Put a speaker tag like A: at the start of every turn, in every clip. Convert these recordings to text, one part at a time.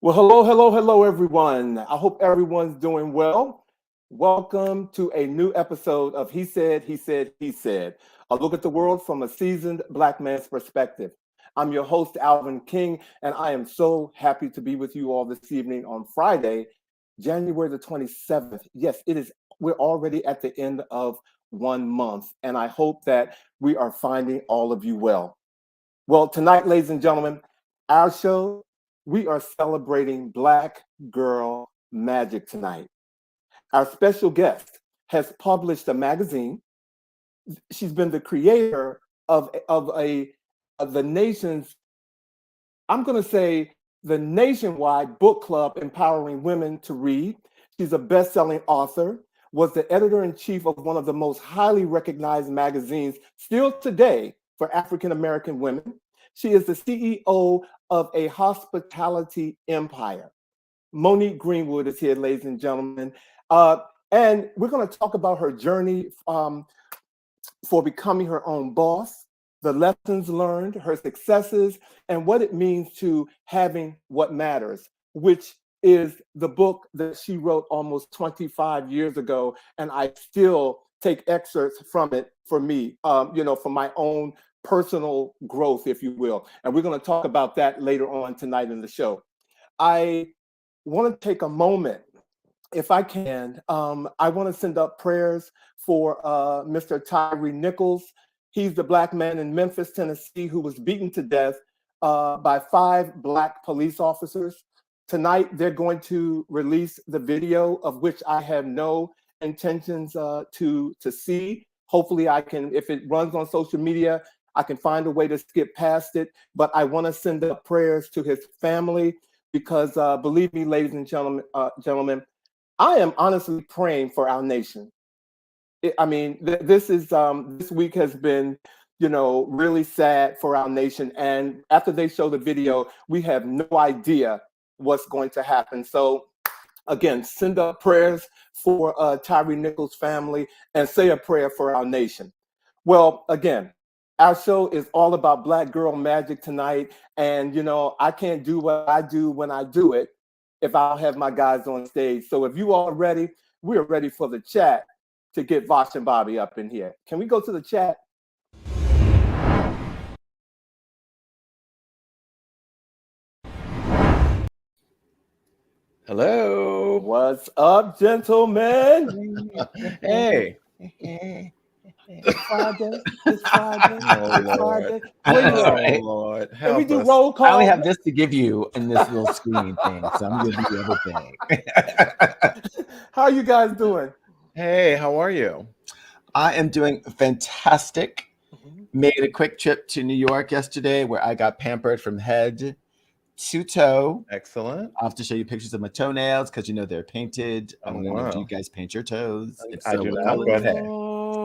A: Well, hello, everyone. I hope everyone's doing well. Welcome to a new episode of He Said, a look at the world from a seasoned Black man's perspective. I'm your host, Alvin King, and I am so happy to be with you all this evening on Friday, January the 27th. Yes, we're already at the end of 1 month, and I hope that we are finding all of you well. Well, tonight, ladies and gentlemen, our show, we are celebrating Black Girl Magic tonight. Our special guest has published a magazine. She's been the creator of the nation's, I'm going to say, the nationwide book club empowering women to read. She's a best-selling author, was the editor-in-chief of one of the most highly recognized magazines still today for African-American women. She is the CEO of a hospitality empire. Monique Greewood is here, ladies and gentlemen. And we're going to talk about her journey for becoming her own boss, the lessons learned, her successes, and what it means to having what matters, which is the book that she wrote almost 25 years ago. And I still take excerpts from it for me, for my own personal growth, if you will. And we're going to talk about that later on tonight in the show. I want to take a moment, if I can. I want to send up prayers for Mr. Tyree Nichols. He's the Black man in Memphis, Tennessee, who was beaten to death by 5 Black police officers. Tonight, they're going to release the video, of which I have no intentions to see. Hopefully, I can, if it runs on social media, I can find a way to skip past it. But I want to send up prayers to his family because, believe me, ladies and gentlemen, I am honestly praying for our nation. This week has been, really sad for our nation. And after they show the video, we have no idea what's going to happen. So again, send up prayers for Tyree Nichols' family and say a prayer for our nation. Well, again, our show is all about Black girl magic tonight. And, I can't do what I do when I do it if I don't have my guys on stage. So if you all are ready, we are ready for the chat to get Vash and Boddie up in here. Can we go to the chat?
B: Hello.
A: What's up, gentlemen?
B: Hey.
A: It's Friday. It's Friday. It's Friday.
B: Oh, Lord.
A: Can we do roll call?
C: I only have this to give you in this little screen thing, so I'm gonna give you everything.
A: How are you guys doing?
B: Hey, how are you?
C: I am doing fantastic. Made a quick trip to New York yesterday where I got pampered from head to toe.
B: Excellent.
C: I'll have to show you pictures of my toenails because they're painted. I want to know, do you guys paint your toes?
B: I do not, but hey.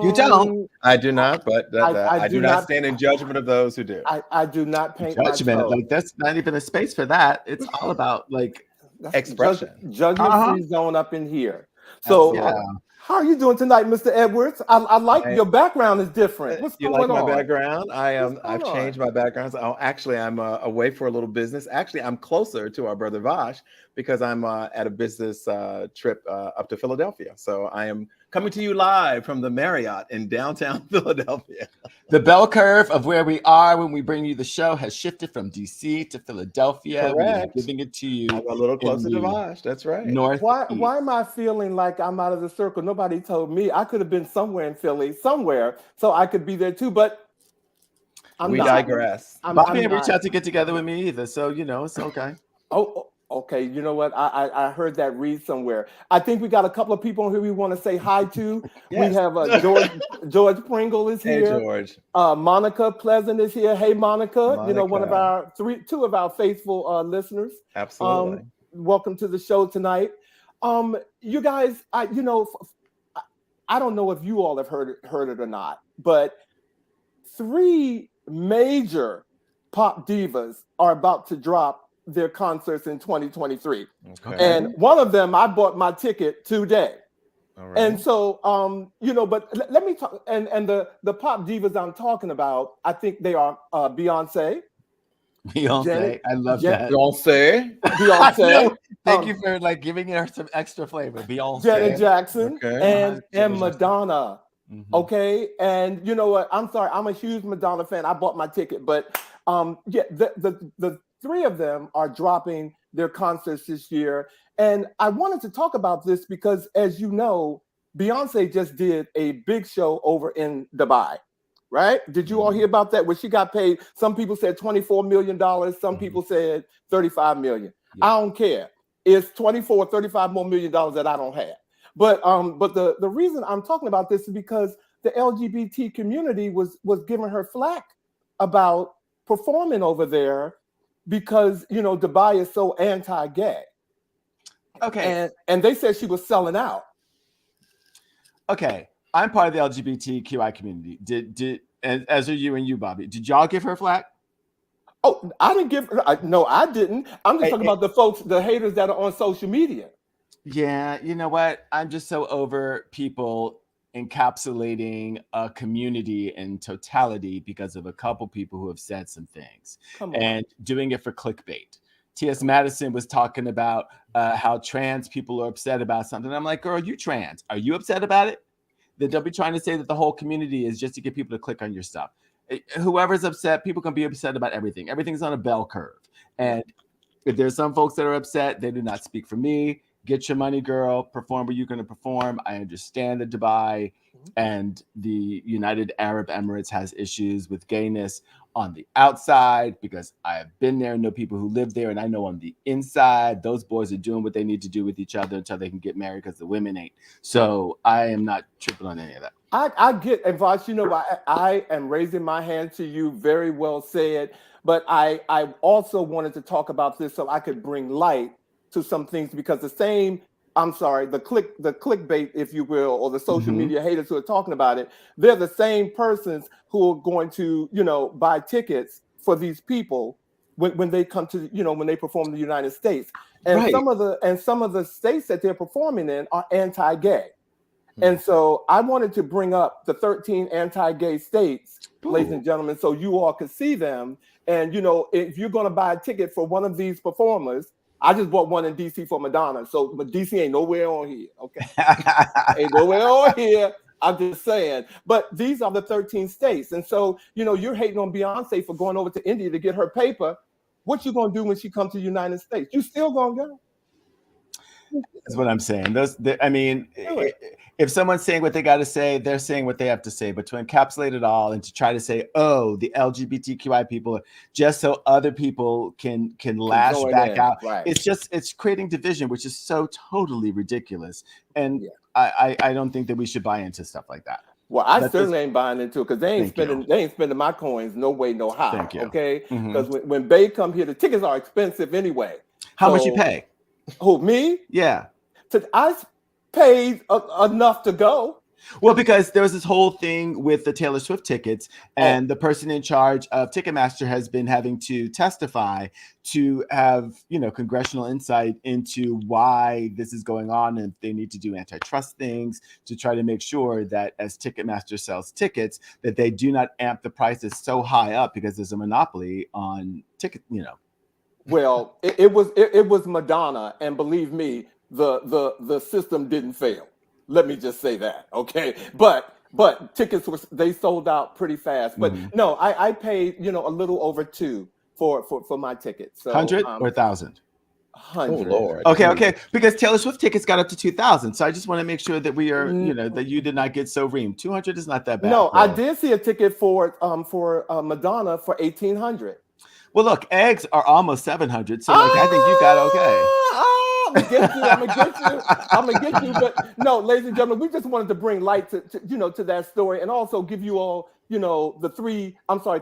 C: You don't?
B: I do not, but I do not stand in judgment of those who do.
A: I do not paint
C: judgment.
A: My toes.
C: Like, that's not even a space for that. It's all about
B: expression.
A: Judgment-free zone up in here. So how are you doing tonight, Mr. Edwards? I like your background is different. What's going on?
B: You like my background? I've changed my background. I'm away for a little business. Actually, I'm closer to our brother Vash because I'm at a business trip up to Philadelphia. So I am coming to you live from the Marriott in downtown Philadelphia.
C: The bell curve of where we are when we bring you the show has shifted from DC to Philadelphia.
B: Correct.
C: We're giving it to you.
B: I'm a little closer to Vash. That's right.
C: North.
A: Why am I feeling like I'm out of the circle? Nobody told me. I could have been somewhere in Philly, somewhere, so I could be there too. But
B: we digress.
C: Bobby didn't reach out to get together with me either, so it's okay.
A: Oh, okay. You know what? I heard that read somewhere. I think we got a couple of people here we want to say hi to. Yes. We have George Pringle is here.
B: Hey, George.
A: Monica Pleasant is here. Hey, Monica. One of two of our faithful listeners.
B: Absolutely.
A: Welcome to the show tonight. You guys, I don't know if you all have heard it or not, but 3 major pop divas are about to drop their concerts in 2023.
B: Okay.
A: And one of them, I bought my ticket today.
B: All right.
A: And so, but let me talk, and the pop divas I'm talking about, I think they are Beyonce,
C: Beyonce.
A: Janet,
C: I love that.
B: Beyonce.
A: Beyonce.
C: Thank you for like giving her some extra flavor. Beyonce.
A: Janet Jackson,
B: Okay.
A: and Madonna.
C: Mhm.
A: Okay, and you know what? I'm sorry, I'm a huge Madonna fan. I bought my ticket, but yeah, the three of them are dropping their concerts this year, and I wanted to talk about this because, as you know, Beyonce just did a big show over in Dubai. Right? Did you all hear about that? Where she got paid? Some people said $24 million. Some people said $35 million.
C: Yeah.
A: I don't care. It's 24, 35 more million dollars that I don't have. But the reason I'm talking about this is because the LGBT community was giving her flack about performing over there because Dubai is so anti-gay.
C: Okay.
A: And they said she was selling out.
C: Okay. I'm part of the LGBTQI community. And as are you and you, Bobby. Did y'all give her flack?
A: Oh, I didn't give her. No, I didn't. I'm just talking about the folks, the haters that are on social media.
C: Yeah, you know what? I'm just so over people encapsulating a community in totality because of a couple people who have said some things and doing it for clickbait. T.S. Madison was talking about how trans people are upset about something. I'm like, girl, you trans. Are you upset about it? Then don't be trying to say that the whole community is just to get people to click on your stuff. Whoever's upset, people can be upset about everything. Everything's on a bell curve. And if there's some folks that are upset, they do not speak for me. Get your money, girl. Perform where you're going to perform. I understand that Dubai and the United Arab Emirates has issues with gayness on the outside because I have been there and know people who live there. And I know on the inside, those boys are doing what they need to do with each other until they can get married because the women ain't. So I am not tripping on any of that.
A: I get, and Vash, I am raising my hand to you. Very well said. But I also wanted to talk about this so I could bring light to some things because the clickbait, if you will, or the social media haters who are talking about it, they're the same persons who are going to, buy tickets for these people when they come to, when they perform in the United States. And some of the states that they're performing in are anti-gay. And so I wanted to bring up the 13 anti-gay states, ladies and gentlemen, so you all could see them. And, if you're going to buy a ticket for one of these performers, I just bought one in DC for Madonna. So DC ain't nowhere on here. Okay. Ain't nowhere on here. I'm just saying. But these are the 13 states. And so, you're hating on Beyonce for going over to India to get her paper. What you going to do when she comes to the United States? You still going to go?
C: That's what I'm saying. If someone's saying what they got to say, they're saying what they have to say. But to encapsulate it all and to try to say, "Oh, the LGBTQI people," just so other people can lash back out,
A: right.
C: It's creating division, which is so totally ridiculous. And I don't think that we should buy into stuff like that.
A: Well, I certainly ain't buying into it because they ain't spending my coins no way, no how.
C: Thank you.
A: Okay, because when Bay come here, the tickets are expensive anyway.
C: How much you pay?
A: Who, me?
C: Yeah.
A: I paid enough to go.
C: Well, because there was this whole thing with the Taylor Swift tickets, and the person in charge of Ticketmaster has been having to testify to have, congressional insight into why this is going on, and they need to do antitrust things to try to make sure that as Ticketmaster sells tickets, that they do not amp the prices so high up because there's a monopoly on ticket,
A: Well, it was Madonna, and believe me, the system didn't fail. Let me just say that, okay? But tickets they sold out pretty fast. But no, I paid a little over $2 for my ticket. So
C: 100 or 1,000?
A: 100.
B: Oh Lord.
C: Okay. Because Taylor Swift tickets got up to 2,000. So I just want to make sure that we are, that you did not get so reamed. 200 is not that bad.
A: No, I did see a ticket for Madonna for 1,800.
C: Well, look, eggs are almost 700, so I think you got okay.
A: I'm gonna get you. But no, ladies and gentlemen, we just wanted to bring light to that story, and also give you all the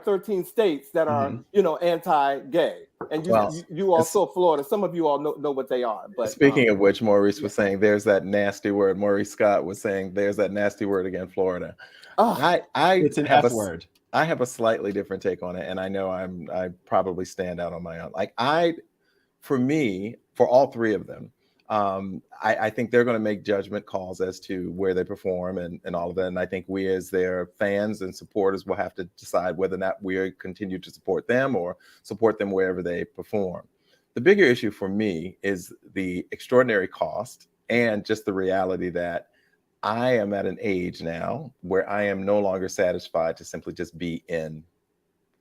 A: 13 states that are anti-gay, and you also Florida. Some of you all know what they are. But
B: speaking of which, Maurice was saying there's that nasty word. Maurice Scott was saying there's that nasty word again, Florida.
C: It's an F word.
B: I have a slightly different take on it, and I know I probably stand out on my own. For all three of them, I think they're going to make judgment calls as to where they perform and all of that. And I think we as their fans and supporters will have to decide whether or not we continue to support them or support them wherever they perform. The bigger issue for me is the extraordinary cost and just the reality that I am at an age now where I am no longer satisfied to simply just be in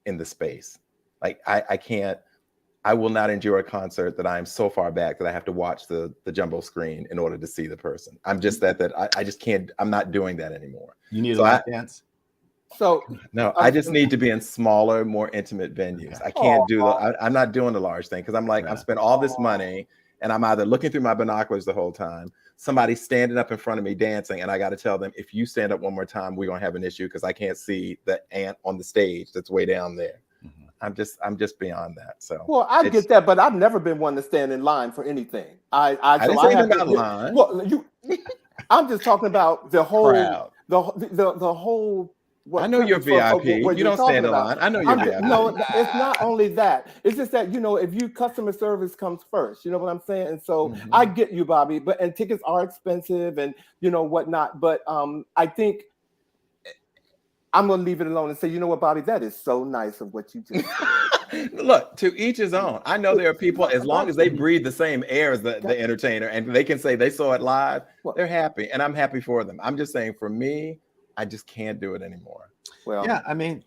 B: the space. Like I will not endure a concert that I'm so far back that I have to watch the jumbo screen in order to see the person. I'm just I just can't, I'm not doing that anymore.
C: You need a lap dance?
A: So
B: no, I just need to be in smaller, more intimate venues. I can't I'm not doing the large thing because I'm like, I've spent all this money and I'm either looking through my binoculars the whole time, somebody's standing up in front of me dancing, and I got to tell them, if you stand up one more time, we're going to have an issue because I can't see the ant on the stage that's way down there. I'm just beyond that. So
A: well, I get that, but I've never been one to stand in line for anything. I
B: didn't say anything about line.
A: Well, I'm just talking about the whole
B: crowd.
A: The whole.
B: I know you're VIP. You don't stand in line. I know you're VIP.
A: No, it's not only that. It's just that, if you customer service comes first, you know what I'm saying? And so I get you, Bobby, and tickets are expensive and whatnot. But I think I'm gonna leave it alone and say, you know what, Bobby, that is so nice of what you just
B: said. Look, to each his own. I know there are people, as long as they breathe the same air as the entertainer and they can say they saw it live, they're happy, and I'm happy for them. I'm just saying, for me, I just can't do it anymore.
C: Well, yeah, I mean,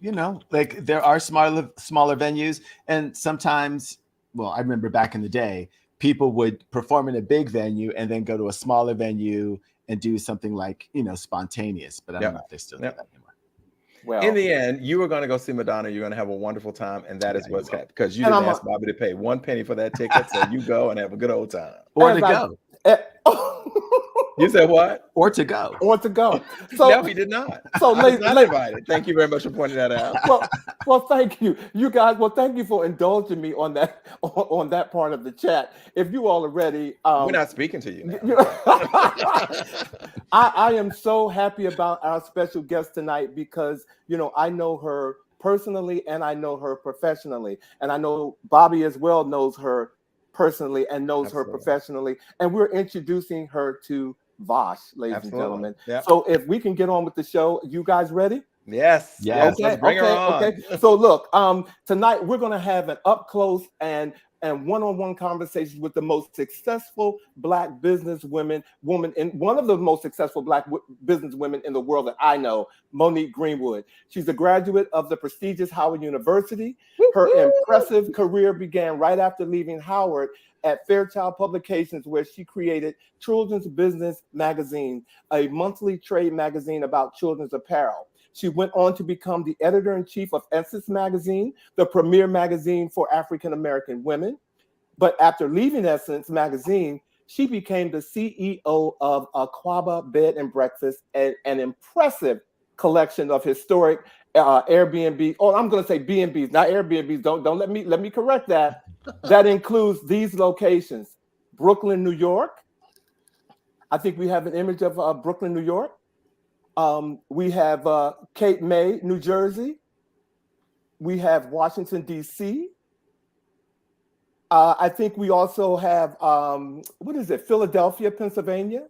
C: like there are smaller venues, and sometimes, well, I remember back in the day, people would perform in a big venue and then go to a smaller venue and do something like, spontaneous. But I don't know if they still do that anymore.
B: Well, in the end, you were going to go see Madonna. You're going to have a wonderful time, and that is what's happening, because you didn't ask Bobby to pay 1 penny for that ticket, so you go and have a good old time.
C: Or to go.
B: You said what?
C: Or to go.
A: So
B: no, he did not.
A: So ladies,
B: thank you very much for pointing that out.
A: Well, thank you, you guys. Well, thank you for indulging me on that part of the chat. If you all are ready,
B: we're not speaking to you now.
A: I am so happy about our special guest tonight because I know her personally and I know her professionally, and I know Bobby as well knows her personally and knows her professionally, and we're introducing her to Vash, ladies and gentlemen. Yep. So if we can get on with the show, you guys ready?
B: Yes.
A: Okay.
B: Let's bring her on.
A: Okay. So look, tonight we're going to have an up close and one-on-one conversations with the most successful Black woman in one of the most successful Black business women in the world that I know, Monique Greewood. She's a graduate of the prestigious Howard University. Her impressive career began right after leaving Howard at Fairchild Publications, where she created Children's Business Magazine, a monthly trade magazine about children's apparel. She went on to become the editor-in-chief of Essence Magazine, the premier magazine for African-American women. But after leaving Essence Magazine, she became the CEO of Akwaaba Bed and Breakfast, an impressive collection of historic Airbnb. Oh, I'm going to say B&Bs, not Airbnbs. Don't let me correct that. That includes these locations: Brooklyn, New York. I think we have an image of Brooklyn, New York. We have Cape May, New Jersey. We have Washington, D.C. I think we also have, Philadelphia, Pennsylvania.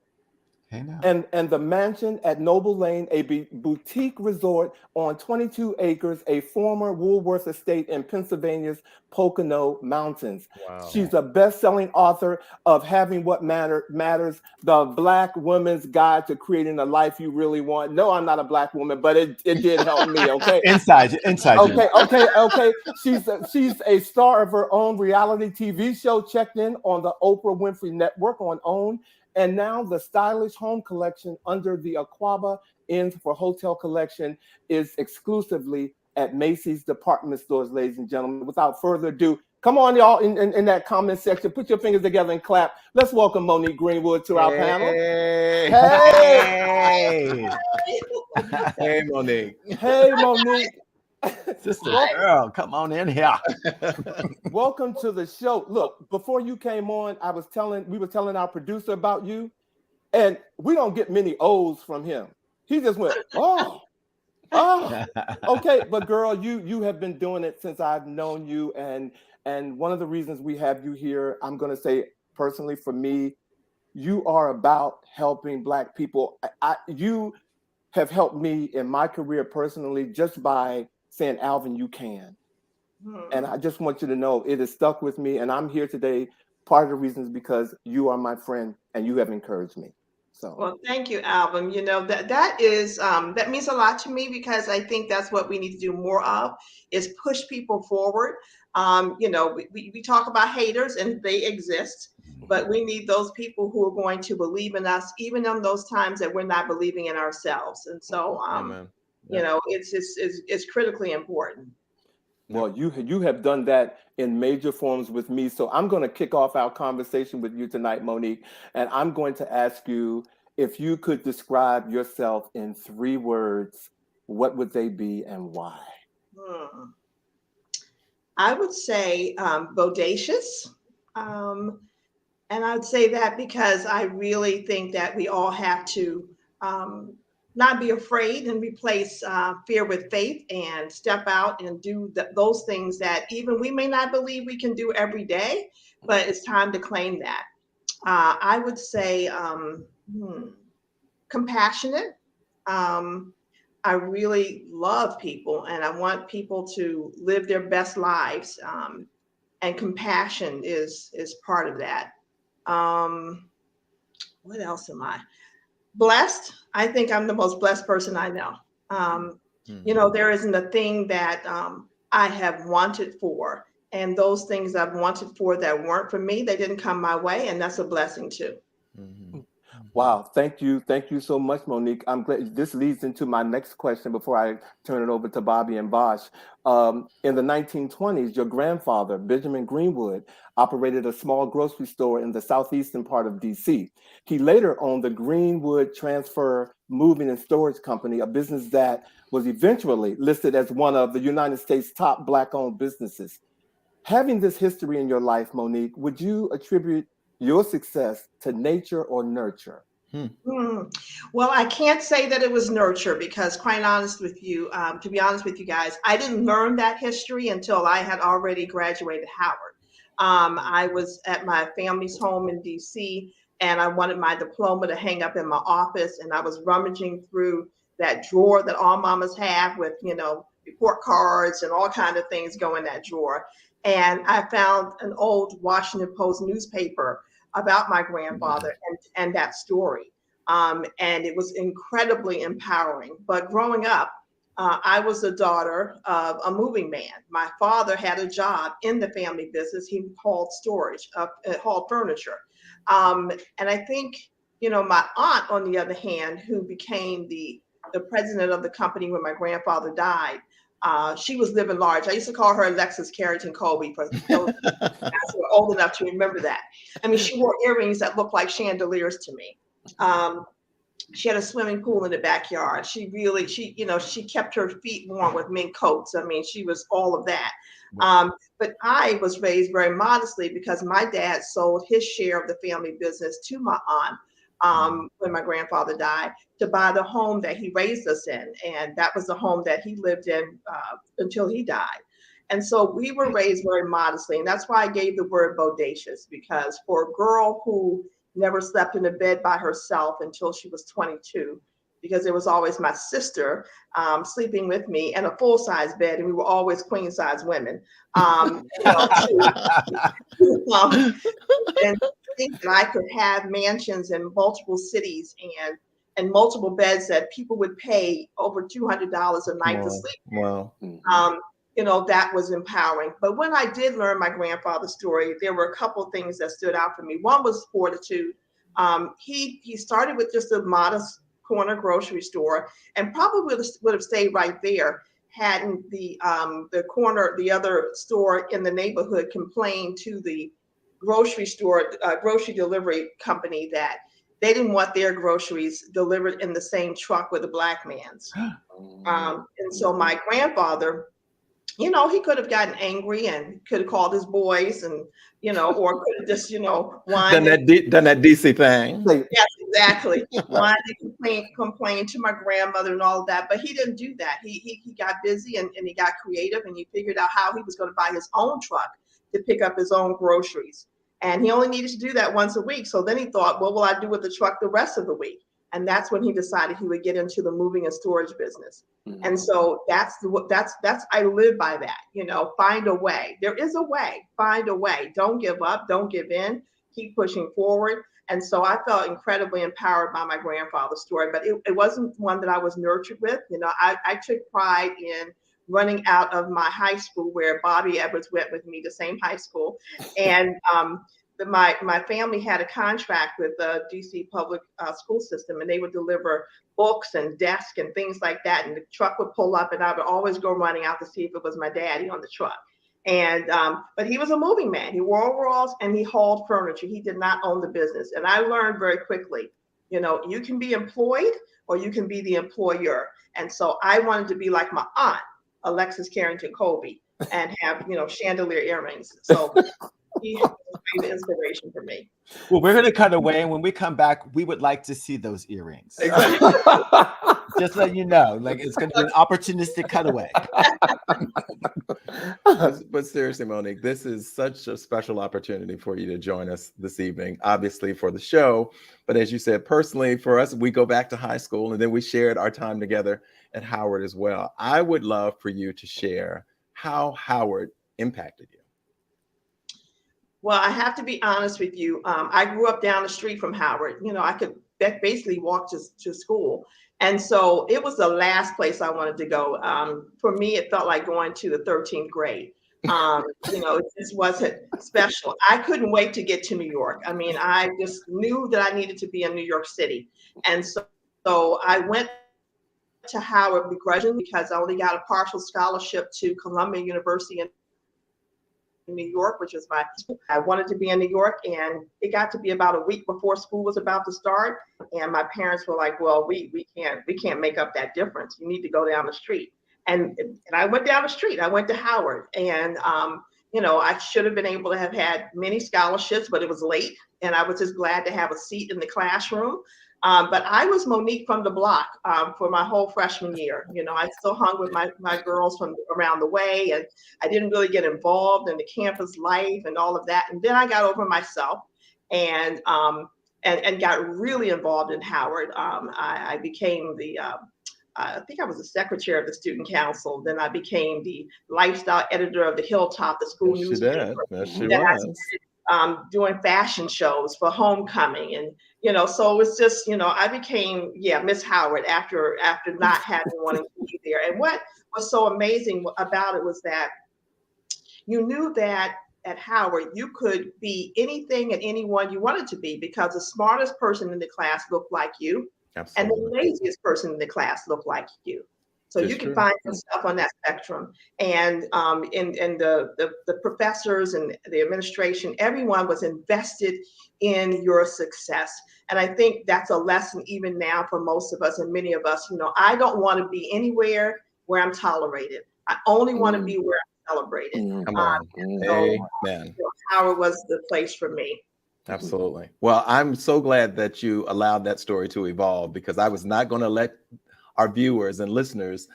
C: Hey, now.
A: And the mansion at Noble Lane, a boutique resort on 22 acres, a former Woolworth estate in Pennsylvania's Pocono Mountains. Wow. She's a best-selling author of Having What Matters, the Black Woman's Guide to Creating a Life You Really Want. No, I'm not a Black woman, but it did help me, okay?
C: Inside.
A: Okay. She's a star of her own reality TV show, checked in on the Oprah Winfrey Network on OWN. And now the stylish home collection under the Akwaaba Inns for Hotel collection is exclusively at Macy's department stores, ladies and gentlemen. Without further ado, come on, y'all, in that comment section. Put your fingers together and clap. Let's welcome Monique Greewood to our panel.
B: Hey, Monique.
A: Hey, Monique.
C: Sister girl, come on in here.
A: Welcome to the show. Look, before you came on, we were telling our producer about you, and we don't get many O's from him. He just went, oh. Okay, but girl, you have been doing it since I've known you, and one of the reasons we have you here, I'm going to say personally for me, you are about helping Black people. You have helped me in my career personally just by saying, Alvin, you can. And I just want you to know it has stuck with me. And I'm here today. Part of the reason is because you are my friend and you have encouraged me. So,
D: well, thank you, Alvin. You know, that is that means a lot to me, because I think that's what we need to do more of, is push people forward. You know, we talk about haters, and they exist, but we need those people who are going to believe in us, even in those times that we're not believing in ourselves. And so,
B: Amen.
D: you know, it's critically important.
A: well, you have done that in major forms with me. So I'm going to kick off our conversation with you tonight, Monique, and I'm going to ask you if you could describe yourself in 3 words, what would they be and why?
D: Hmm. I would say bodacious. And I'd say that because I really think that we all have to um, not be afraid and replace fear with faith and step out and do those things that even we may not believe we can do every day, but it's time to claim that. I would say compassionate. Um, I really love people and I want people to live their best lives. And compassion is part of that. Um, what else am I? Blessed. I think I'm the most blessed person I know. You know, there isn't a thing that I have wanted for. And those things I've wanted for that weren't for me, they didn't come my way. And that's a blessing too.
A: Wow, thank you. Thank you so much, Monique. I'm glad this leads into my next question before I turn it over to Bobby and Vash. In the 1920s, your grandfather, Benjamin Greenwood, operated a small grocery store in the southeastern part of DC. He later owned the Greenwood Transfer Moving and Storage Company, a business that was eventually listed as one of the United States' top Black-owned businesses. Having this history in your life, Monique, would you attribute your success to nature or nurture?
D: Well, I can't say that it was nurture because, quite honest with you, to be honest with you guys, I didn't learn that history until I had already graduated Howard. I was at my family's home in DC, and I wanted my diploma to hang up in my office, and I was rummaging through that drawer that all mamas have with, you know, report cards and all kinds of things go in that drawer. And I found an old Washington Post newspaper about my grandfather and that story. And it was incredibly empowering. But growing up, I was the daughter of a moving man. My father had a job in the family business. He hauled storage, hauled furniture. And I think, you know, my aunt, on the other hand, who became the president of the company when my grandfather died, she was living large. I used to call her Alexis Carrington Colby for those who are old enough to remember that. I mean, she wore earrings that looked like chandeliers to me. She had a swimming pool in the backyard. She kept her feet warm with mink coats. I mean, she was all of that. But I was raised very modestly because my dad sold his share of the family business to my aunt when my grandfather died to buy the home that he raised us in. And that was the home that he lived in until he died. And so we were raised very modestly. And that's why I gave the word bodacious, because for a girl who never slept in a bed by herself until she was 22, because it was always my sister sleeping with me in a full-size bed, and we were always queen-size women. And think that I could have mansions in multiple cities and multiple beds that people would pay over $200 a night to sleep.
B: Wow.
D: You know, that was empowering. But when I did learn my grandfather's story, there were a couple of things that stood out for me. One was fortitude. He started with just a modest corner grocery store and probably would have stayed right there hadn't the other store in the neighborhood complained to the grocery store, grocery delivery company, that they didn't want their groceries delivered in the same truck with a Black man's. And so my grandfather, you know, he could have gotten angry and could have called his boys and, you know, or could have just, you know,
B: done that DC thing.
D: Yes, exactly. Whined and complained to my grandmother and all of that. But he didn't do that. He got busy and he got creative and he figured out how he was going to buy his own truck to pick up his own groceries. And he only needed to do that once a week. So then he thought, what will I do with the truck the rest of the week? And that's when he decided he would get into the moving and storage business. Mm-hmm. And so that's I live by that, you know, find a way. There is a way, find a way. Don't give up, don't give in, keep pushing forward. And so I felt incredibly empowered by my grandfather's story, but it wasn't one that I was nurtured with. You know, I took pride in running out of my high school where Boddie Edwards went with me, the same high school. And my family had a contract with the DC public school system, and they would deliver books and desks and things like that. And the truck would pull up, and I would always go running out to see if it was my daddy on the truck. And but he was a moving man. He wore overalls and he hauled furniture. He did not own the business. And I learned very quickly, you know, you can be employed or you can be the employer. And so I wanted to be like my aunt, Alexis Carrington Colby, and have, you know, chandelier earrings. So he was a great inspiration for me.
C: Well, we're going to cut away, and when we come back, we would like to see those earrings.
B: Exactly.
C: Just let you know, like, it's going to be an opportunistic cutaway.
B: But seriously, Monique, this is such a special opportunity for you to join us this evening, obviously for the show. But as you said, personally, for us, we go back to high school, and then we shared our time together at Howard as well. I would love for you to share how Howard impacted you.
D: Well, I have to be honest with you. I grew up down the street from Howard. You know, I could basically walk to school. And so it was the last place I wanted to go. For me, it felt like going to the 13th grade. You know, it just wasn't special. I couldn't wait to get to New York. I mean, I just knew that I needed to be in New York City. And so I went to Howard begrudgingly because I only got a partial scholarship to Columbia University in New York, which was my school. I wanted to be in New York, and it got to be about a week before school was about to start. And my parents were like, well, we can't make up that difference. You need to go down the street. And I went down the street. I went to Howard, and you know, I should have been able to have had many scholarships, but it was late, and I was just glad to have a seat in the classroom. But I was Monique from the block for my whole freshman year. You know, I still hung with my girls from around the way, and I didn't really get involved in the campus life and all of that. And then I got over myself and got really involved in Howard. I became I think I was the secretary of the student council. Then I became the lifestyle editor of the Hilltop, the school newspaper.
B: Yes, she was.
D: Doing fashion shows for homecoming, and you know, so it was just, you know, I became Miss Howard after not having wanting to be there. And what was so amazing about it was that you knew that at Howard you could be anything and anyone you wanted to be, because the smartest person in the class looked like you. Absolutely. And the laziest person in the class looked like you. So you can find yourself on that spectrum. And the professors and the administration, everyone was invested in your success. And I think that's a lesson even now for most of us and many of us. You know, I don't want to be anywhere where I'm tolerated. I only want to be where I'm celebrated.
B: Come on.
D: So,
B: Amen.
D: You know, Howard was the place for me.
B: Absolutely. Well, I'm so glad that you allowed that story to evolve, because I was not going to let our viewers and listeners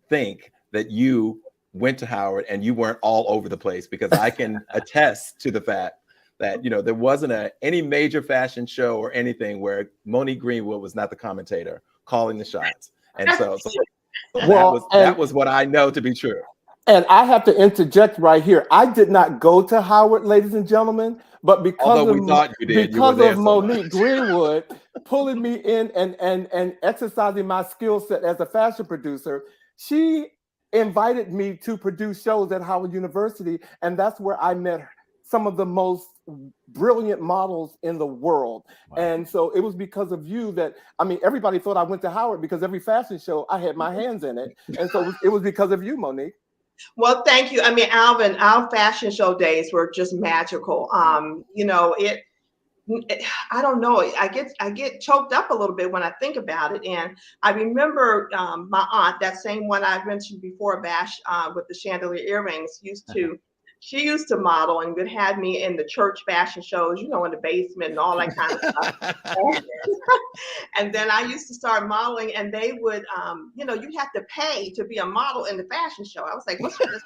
B: think that you went to Howard and you weren't all over the place, because I can attest to the fact that, you know, there wasn't any major fashion show or anything where Monique Greenwood was not the commentator calling the shots. And so that was what I know to be true.
A: And I have to interject right here. I did not go to Howard, ladies and gentlemen, but because of Monique Greenwood pulling me in and exercising my skill set as a fashion producer, she invited me to produce shows at Howard University, and that's where I met some of the most brilliant models in the world. Wow. And so it was because of you that, I mean, everybody thought I went to Howard because every fashion show I had my hands in it. And so it was because of you, Monique.
D: Well, thank you. I mean, Alvin, our fashion show days were just magical. You know, I don't know. I get choked up a little bit when I think about it. And I remember my aunt, that same one I mentioned before, Vash, with the chandelier earrings, she used to model and would have me in the church fashion shows, you know, in the basement and all that kind of stuff. And then I used to start modeling, and they would, you know, you have to pay to be a model in the fashion show. I was like, what's this?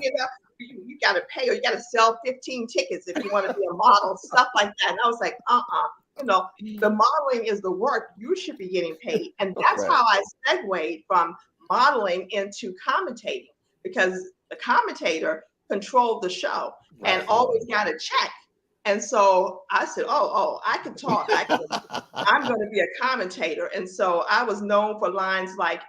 D: You know? you got to pay, or you got to sell 15 tickets if you want to be a model, stuff like that. And I was like, you know, the modeling is the work. You should be getting paid. And that's how I segued from modeling into commentating, because the commentator controlled the show and always got a check. And so I said, oh, I can talk. I'm going to be a commentator. And so I was known for lines like,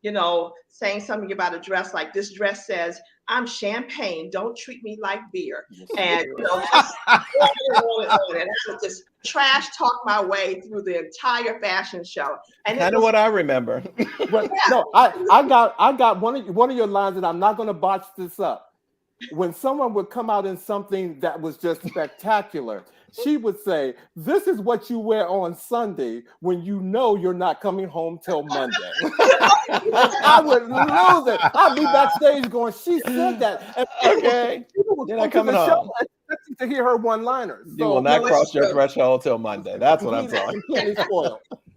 D: you know, saying something about a dress, like, this dress says, I'm champagne, don't treat me like beer. And, you know, just on. And I would just trash talk my way through the entire fashion show. And
B: kind of what I remember.
A: But no, I got one of your lines, and I'm not going to botch this up. When someone would come out in something that was just spectacular, she would say, this is what you wear on Sunday when you know you're not coming home till Monday. And I would lose it. I'd be backstage going, she said that. And
B: okay.
A: You're not coming home. Expecting to hear her one-liners.
B: You will not cross your threshold till Monday. That's what I'm talking.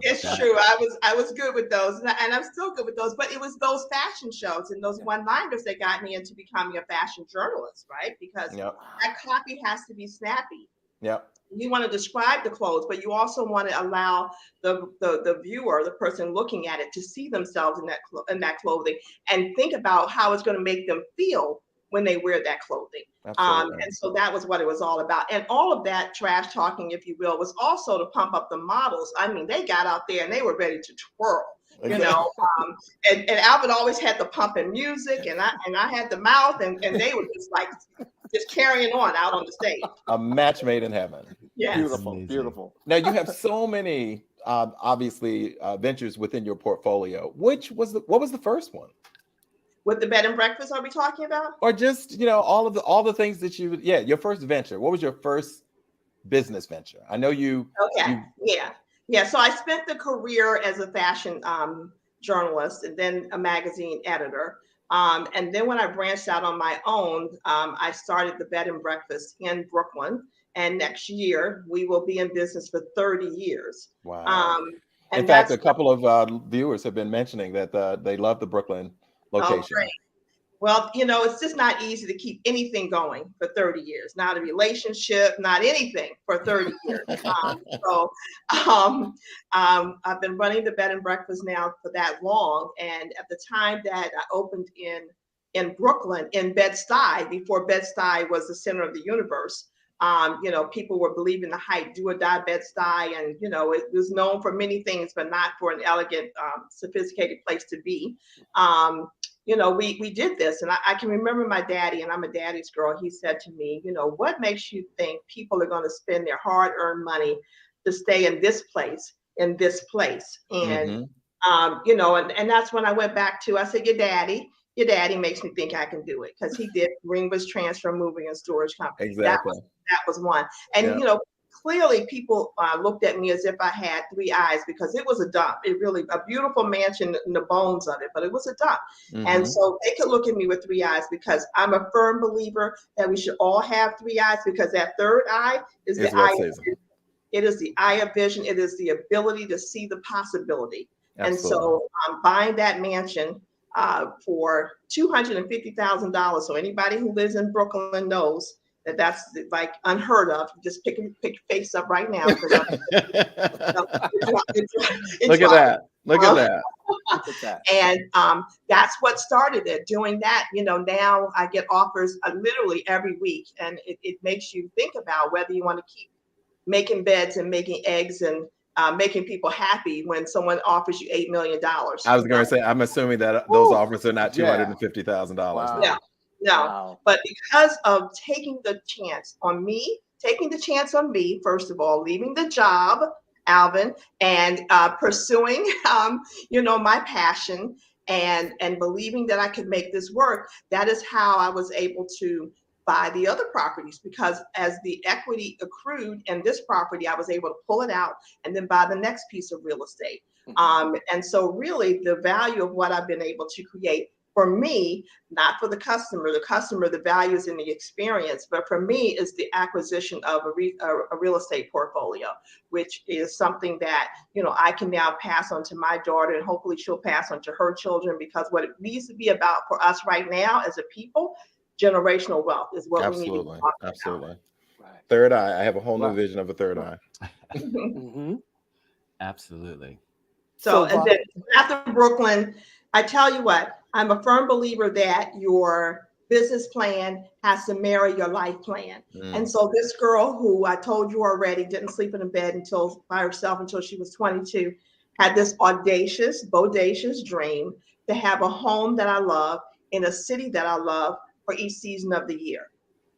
D: It's true. I was good with those, and I'm still good with those. But it was those fashion shows and those one-liners that got me into becoming a fashion journalist, right? Because that copy has to be snappy.
B: Yep.
D: You want to describe the clothes, but you also want to allow the viewer, the person looking at it, to see themselves in that clothing and think about how it's going to make them feel when they wear that clothing. And so that was what it was all about. And all of that trash talking, if you will, was also to pump up the models. I mean, they got out there and they were ready to twirl, you know. And Alvin always had the pumping music, and I had the mouth, and they were just carrying on out on the stage.
B: A match made in heaven.
D: Yes.
A: Beautiful, beautiful.
B: Now you have so many obviously ventures within your portfolio. What was the first one?
D: With the bed and breakfast, are we talking about?
B: Or just, you know, all the things that your first venture. What was your first business venture? I know you.
D: Okay. Yeah. So I spent the career as a fashion journalist and then a magazine editor. And then when I branched out on my own, I started the bed and breakfast in Brooklyn. And next year we will be in business for 30 years.
B: Wow. In fact, a couple of viewers have been mentioning that they love the Brooklyn location.
D: Oh, great. Well, you know, it's just not easy to keep anything going for 30 years, not a relationship, not anything for 30 years. I've been running the bed and breakfast now for that long. And at the time that I opened in Brooklyn, in Bed-Stuy, before Bed-Stuy was the center of the universe, you know, people were believing the hype, do or die Bed-Stuy, and, you know, it was known for many things, but not for an elegant, sophisticated place to be. You know, we did this, and I can remember my daddy, and I'm a daddy's girl. He said to me, you know, what makes you think people are going to spend their hard-earned money to stay in this place? And, you know, and that's when I went back to, I said, your daddy makes me think I can do it, because he did Greenwood's Transfer Moving and Storage Company.
B: Exactly.
D: That was one. And, you know, clearly people looked at me as if I had three eyes, because it was a dump. It really, a beautiful mansion in the bones of it, but it was a dump. And so they could look at me with three eyes, because I'm a firm believer that we should all have three eyes, because that third eye is the eye of vision. It is the eye of vision. It is the ability to see the possibility. Absolutely. And so buying that mansion for $250,000. So anybody who lives in Brooklyn knows that that's like unheard of. Just pick your face up right now.
B: Look at that. Look at that.
D: And that's what started it. Doing that, you know, now I get offers literally every week, and it makes you think about whether you want to keep making beds and making eggs and making people happy when someone offers you $8 million.
B: I was going to say, I'm assuming that those offers are not $250,000.
A: Wow.
D: No,
A: Wow.
D: But because of taking the chance on me, first of all, leaving the job, Alvin, and pursuing, you know, my passion and believing that I could make this work, that is how I was able to buy the other properties, because as the equity accrued in this property, I was able to pull it out and then buy the next piece of real estate. And so really the value of what I've been able to create for me, not for the customer, the value is in the experience, but for me is the acquisition of a real estate portfolio, which is something that, you know, I can now pass on to my daughter, and hopefully she'll pass on to her children, because what it needs to be about for us right now as a people generational wealth is what we need to
B: Absolutely.
D: talk
B: Absolutely.
A: Right.
B: Third eye. I have a whole new
A: Right.
B: vision of a third eye.
D: about.
A: Mm-hmm.
C: Absolutely.
D: So, and then
A: Bob,
D: after Brooklyn, I tell you what, I'm a firm believer that your business plan has to marry your life plan. And so this girl who I told you already didn't sleep in a bed until by herself until she was 22, had this audacious, bodacious dream to have a home that I love in a city that I love for each season of the year.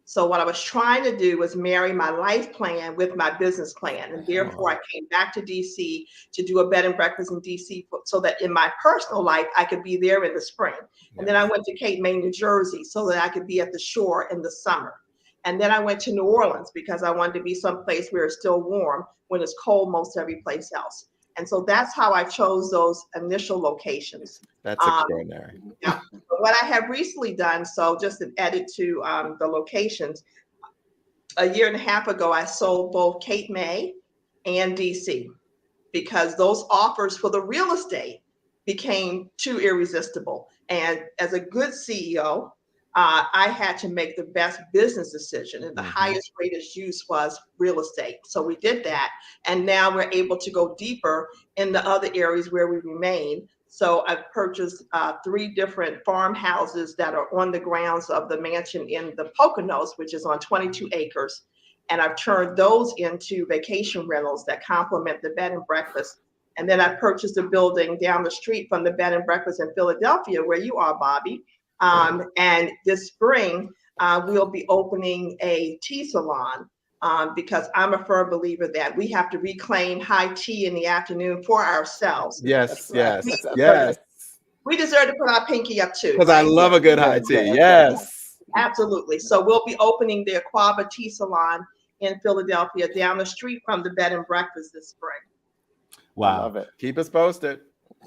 D: So what I was trying to do was marry my life plan with my business plan. And therefore I came back to DC to do a bed and breakfast in DC so that in my personal life, I could be there in the spring. And then I went to Cape May, New Jersey, so that I could be at the shore in the summer. And then I went to New Orleans because I wanted to be someplace where it's still warm when it's cold most every place else. And so that's how I chose those initial locations.
B: That's extraordinary.
D: Yeah. But what I have recently done, so just an edit to the locations, a year and a half ago, I sold both Cape May and DC because those offers for the real estate became too irresistible. And as a good CEO, I had to make the best business decision, and the highest rated use was real estate. So we did that, and now we're able to go deeper in the other areas where we remain. So I've purchased 3 different farmhouses that are on the grounds of the mansion in the Poconos, which is on 22 acres. And I've turned those into vacation rentals that complement the bed and breakfast. And then I purchased a building down the street from the bed and breakfast in Philadelphia, where you are, Bobbie. And this spring, we'll be opening a tea salon because I'm a firm believer that we have to reclaim high tea in the afternoon for ourselves.
B: Yes, yes,
A: That's
B: yes.
D: We deserve to put our pinky up too.
B: Because I love a good high tea. Yes.
D: Absolutely. So we'll be opening the Akwaaba Tea Salon in Philadelphia down the street from the bed and breakfast this spring.
C: Wow.
A: I love it.
B: Keep us posted.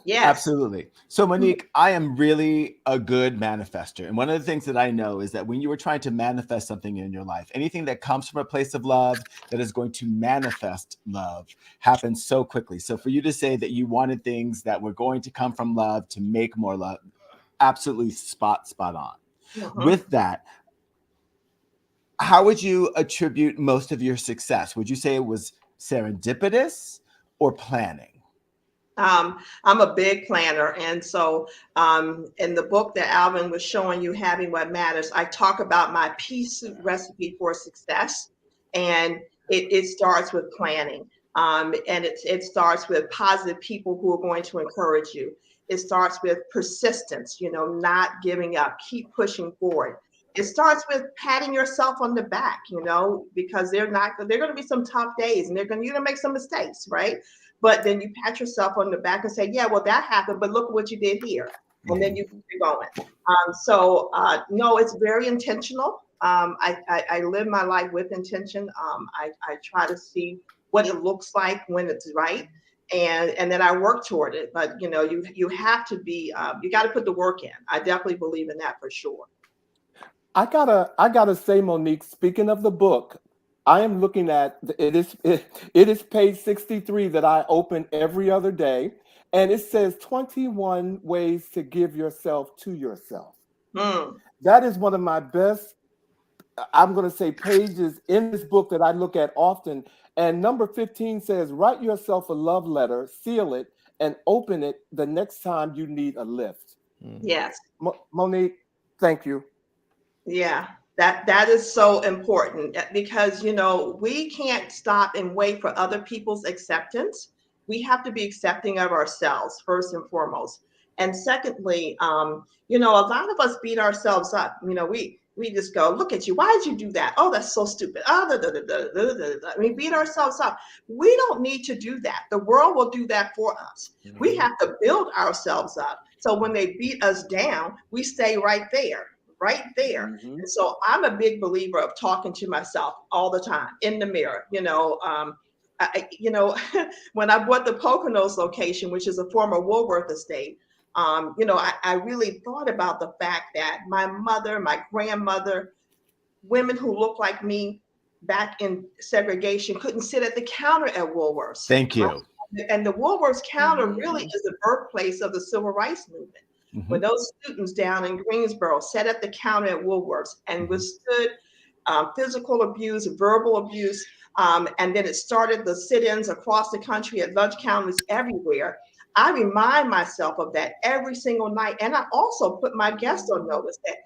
D: Yes.
C: Absolutely. So Monique, I am really a good manifester. And one of the things that I know is that when you are trying to manifest something in your life, anything that comes from a place of love that is going to manifest love happens so quickly. So for you to say that you wanted things that were going to come from love to make more love, absolutely spot on. With that, how would you attribute most of your success? Would you say it was serendipitous or planning?
D: I'm a big planner. And so in the book that Alvin was showing you, Having What Matters, I talk about my pea soup recipe for success. And it starts with planning. And it starts with positive people who are going to encourage you. It starts with persistence, not giving up, keep pushing forward. It starts with patting yourself on the back, because there are going to be some tough days and you're going to make some mistakes, right? But then you pat yourself on the back and say, yeah, well, that happened, but look what you did here. And then you keep going. No, it's very intentional. I live my life with intention. I try to see what it looks like when it's right. And then I work toward it. But, you have to be, you got to put the work in. I definitely believe in that for sure.
A: I gotta say, Monique, speaking of the book, I am looking at it is page 63 that I open every other day, and it says 21 ways to give yourself to yourself. That is one of my best, I'm going to say, pages in this book that I look at often. And number 15 says, write yourself a love letter, seal it, and open it the next time you need a lift.
D: Yes.
A: Monique, thank you.
D: Yeah, that is so important because, we can't stop and wait for other people's acceptance. We have to be accepting of ourselves first and foremost. And secondly, a lot of us beat ourselves up. We just go, look at you. Why did you do that? Oh, that's so stupid. We beat ourselves up. We don't need to do that. The world will do that for us. We have to build ourselves up. So when they beat us down, we stay right there. And so I'm a big believer of talking to myself all the time in the mirror. When I bought the Poconos location, which is a former Woolworth estate, I really thought about the fact that my mother, my grandmother, women who look like me back in segregation couldn't sit at the counter at Woolworths.
C: Thank you.
D: Right? And the Woolworths counter really is the birthplace of the civil rights movement. when those students down in Greensboro sat at the counter at Woolworths and withstood physical abuse, verbal abuse, and then it started the sit-ins across the country at lunch counters everywhere. I remind myself of that every single night. And I also put my guests on notice that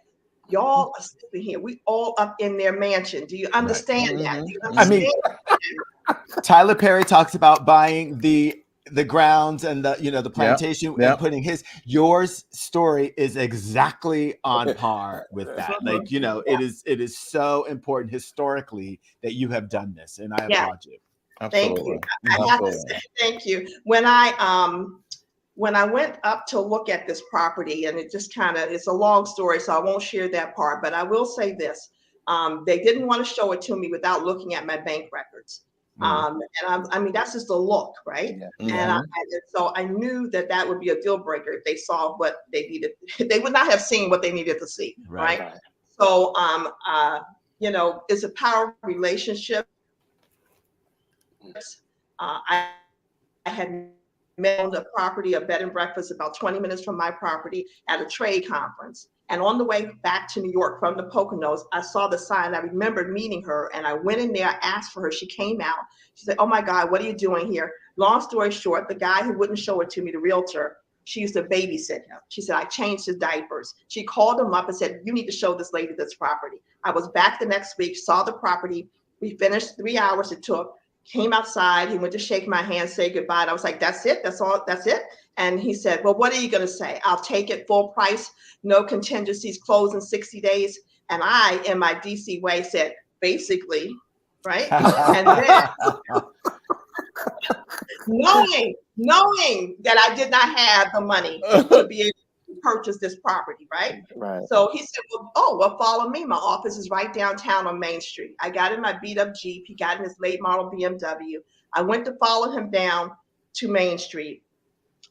D: y'all are sitting here. We all up in their mansion. Do you understand that? Do you understand?
C: I mean, Tyler Perry talks about buying the grounds and the plantation and putting yours story is exactly on par with that. Like, it is so important historically that you have done this, and I applaud you.
B: Absolutely.
D: Thank you. I have to say thank you. When I went up to look at this property, and it just it's a long story, so I won't share that part, but I will say this. They didn't want to show it to me without looking at my bank records. And I mean, that's just a look, right? And so I knew that would be a deal breaker if they saw what they needed. They would not have seen what they needed to see, right? So, it's a power relationship. I had met a property, a bed and breakfast about 20 minutes from my property at a trade conference. And on the way back to New York from the Poconos, I saw the sign. I remembered meeting her, and I went in there, asked for her. She came out. She said, "Oh my God, what are you doing here?" Long story short, the guy who wouldn't show it to me, the realtor, she used to babysit him. She said, "I changed his diapers." She called him up and said, "You need to show this lady this property." I was back the next week, saw the property. We finished 3 hours it took. Came outside. He went to shake my hand, say goodbye. And I was like, "That's it? That's all? That's it?" And he said, "Well, what are you going to say?" "I'll take it full price, no contingencies, close in 60 days. And I, in my DC way, said, "Basically," right? And then knowing that I did not have the money to be able to purchase this property, right? So he said, well, follow me. My office is right downtown on Main Street. I got in my beat up Jeep. He got in his late model BMW. I went to follow him down to Main Street.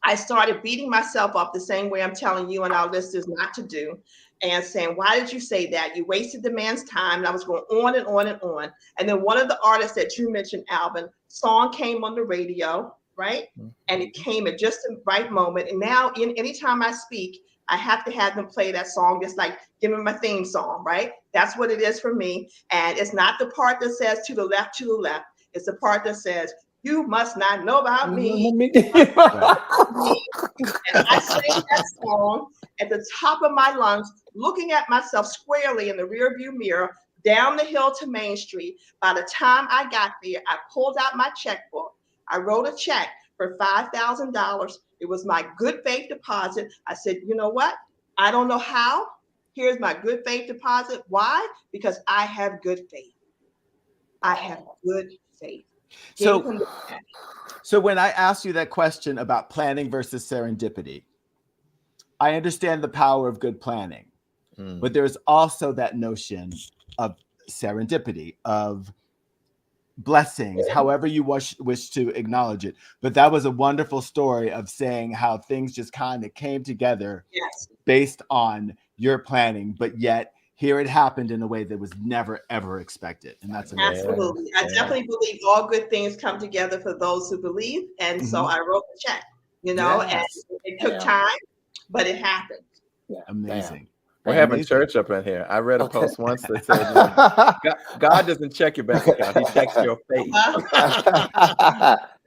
D: I started beating myself up the same way I'm telling you and our listeners not to do, and saying, "Why did you say that? You wasted the man's time." And I was going on and on and on. And then one of the artists that you mentioned, Alvin, song came on the radio, right? And it came at just the right moment. And now, anytime I speak, I have to have them play that song. It's like, give me my theme song, right? That's what it is for me. And it's not the part that says to the left. It's the part that says, "You must not know about me." And I sang that song at the top of my lungs, looking at myself squarely in the rearview mirror, down the hill to Main Street. By the time I got there, I pulled out my checkbook. I wrote a check for $5,000. It was my good faith deposit. I said, "You know what? I don't know how. Here's my good faith deposit." Why? Because I have good faith. I have good faith.
C: So when I asked you that question about planning versus serendipity, I understand the power of good planning, but there's also that notion of serendipity, of blessings, however you wish to acknowledge it. But that was a wonderful story of saying how things just kind of came together based on your planning, but yet here it happened in a way that was never, ever expected. And that's amazing.
D: Absolutely. I definitely believe all good things come together for those who believe. And so I wrote the check, and it took time, but it happened.
C: Amazing.
B: We're having church up in here. I read a post once that said, God doesn't check your bank account. He checks your faith.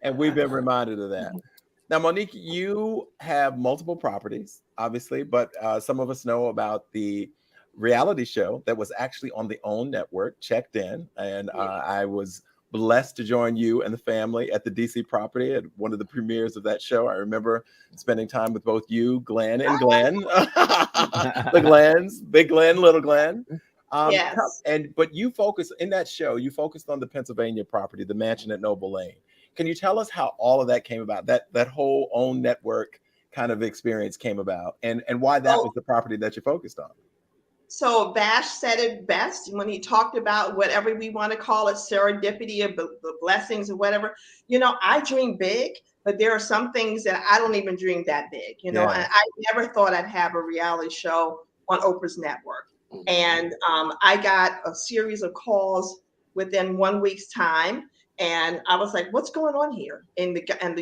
B: And we've been reminded of that. Now, Monique, you have multiple properties, obviously, but some of us know about the reality show that was actually on the OWN network, Checked In. And I was blessed to join you and the family at the DC property at one of the premieres of that show. I remember spending time with both you, Glenn, and Glenn. The Glens, Big Glenn, Little Glenn. But you focused in that show, you focused on the Pennsylvania property, the mansion at Noble Lane. Can you tell us how all of that came about, that whole OWN network kind of experience came about, and why that was the property that you focused on?
D: So Vash said it best when he talked about whatever we want to call it, serendipity, or the blessings or whatever. I dream big, but there are some things that I don't even dream that big, and I never thought I'd have a reality show on Oprah's network. And I got a series of calls within 1 week's time. And I was like, what's going on here? And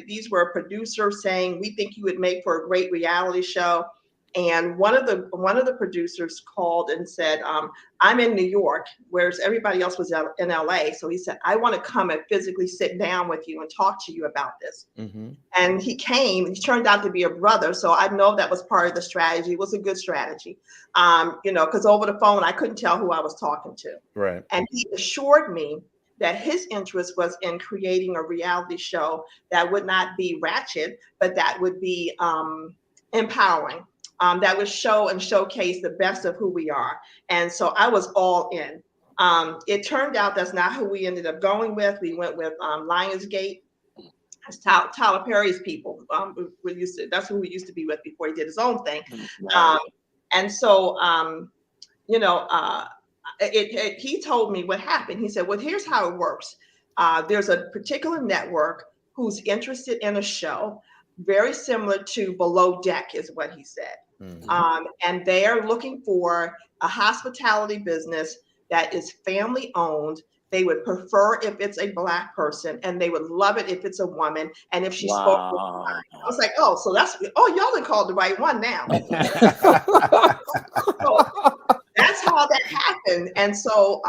D: these were producers saying, we think you would make for a great reality show. And one of the producers called and said, I'm in New York, whereas everybody else was in LA. So he said, I want to come and physically sit down with you and talk to you about this. And he came, and he turned out to be a brother. So I know that was part of the strategy. It was a good strategy, because over the phone, I couldn't tell who I was talking to.
B: Right.
D: And he assured me that his interest was in creating a reality show that would not be ratchet, but that would be empowering. That would show and showcase the best of who we are. And so I was all in. It turned out that's not who we ended up going with. We went with Lionsgate. That's Tyler Perry's people. That's who we used to be with before he did his own thing. And so, he told me what happened. He said, well, here's how it works. There's a particular network who's interested in a show very similar to Below Deck, is what he said. And they are looking for a hospitality business that is family owned. They would prefer if it's a Black person, and they would love it if it's a woman. And if she spoke, I was like, oh, so y'all have called the right one now. So that's how that happened. And so,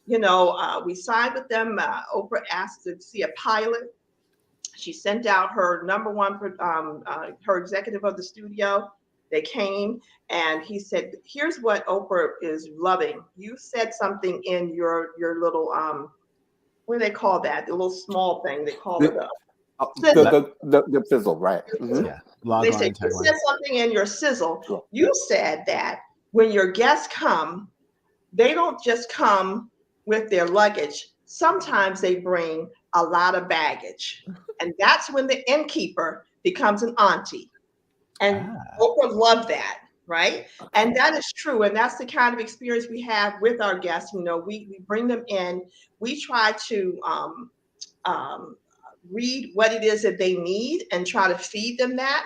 D: we signed with them. Oprah asked to see a pilot. She sent out her number one, her executive of the studio. They came, and he said, here's what Oprah is loving. You said something in your little, what do they call that? The little small thing. They call it
A: the sizzle, right?
C: Yeah.
D: They said, you said something in your sizzle. You said that when your guests come, they don't just come with their luggage. Sometimes they bring a lot of baggage. And that's when the innkeeper becomes an auntie. And Oprah loved that, right? And that is true. And that's the kind of experience we have with our guests. We bring them in. We try to read what it is that they need and try to feed them that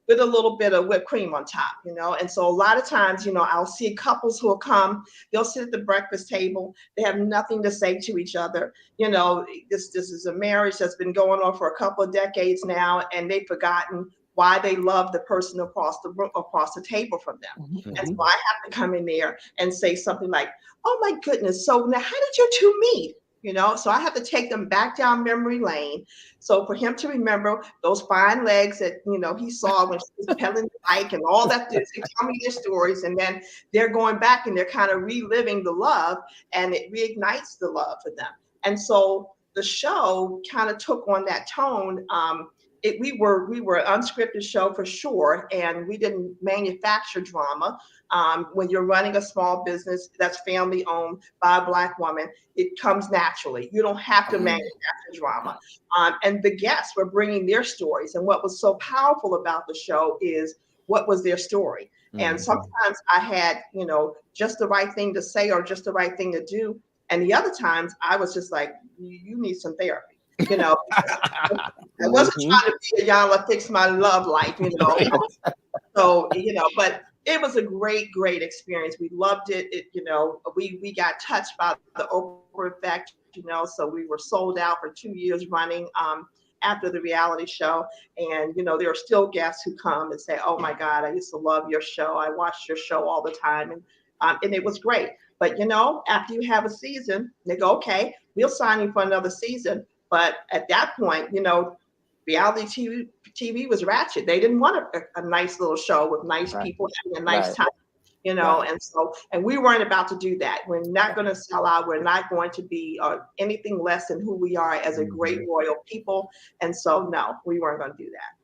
D: with a little bit of whipped cream on top, And so a lot of times, I'll see couples who will come, they'll sit at the breakfast table. They have nothing to say to each other. This is a marriage that's been going on for a couple of decades now, and they've forgotten why they love the person across the table from them. And so I have to come in there and say something like, oh my goodness, so now how did you two meet? So I have to take them back down memory lane. So for him to remember those fine legs that, he saw when she was pedaling the bike and all that, they tell me their stories. And then they're going back and they're kind of reliving the love, and it reignites the love for them. And so the show kind of took on that tone. We were an unscripted show for sure, and we didn't manufacture drama. When you're running a small business that's family owned by a Black woman, it comes naturally. You don't have to manufacture drama. And the guests were bringing their stories. And what was so powerful about the show is what was their story. And sometimes I had, just the right thing to say or just the right thing to do. And the other times I was just like, you need some therapy. I wasn't trying to be a Yala fix my love life, So, but it was a great experience. We loved it. We got touched by the Oprah effect, so we were sold out for 2 years running after the reality show. And, there are still guests who come and say, oh my God, I used to love your show. I watched your show all the time. And it was great. But, after you have a season, they go, okay, we'll sign you for another season. But at that point, reality TV was ratchet. They didn't want a nice little show with nice people having a nice time, and we weren't about to do that. We're not going to sell out. We're not going to be anything less than who we are as a great royal people. And so, no, we weren't going to do that.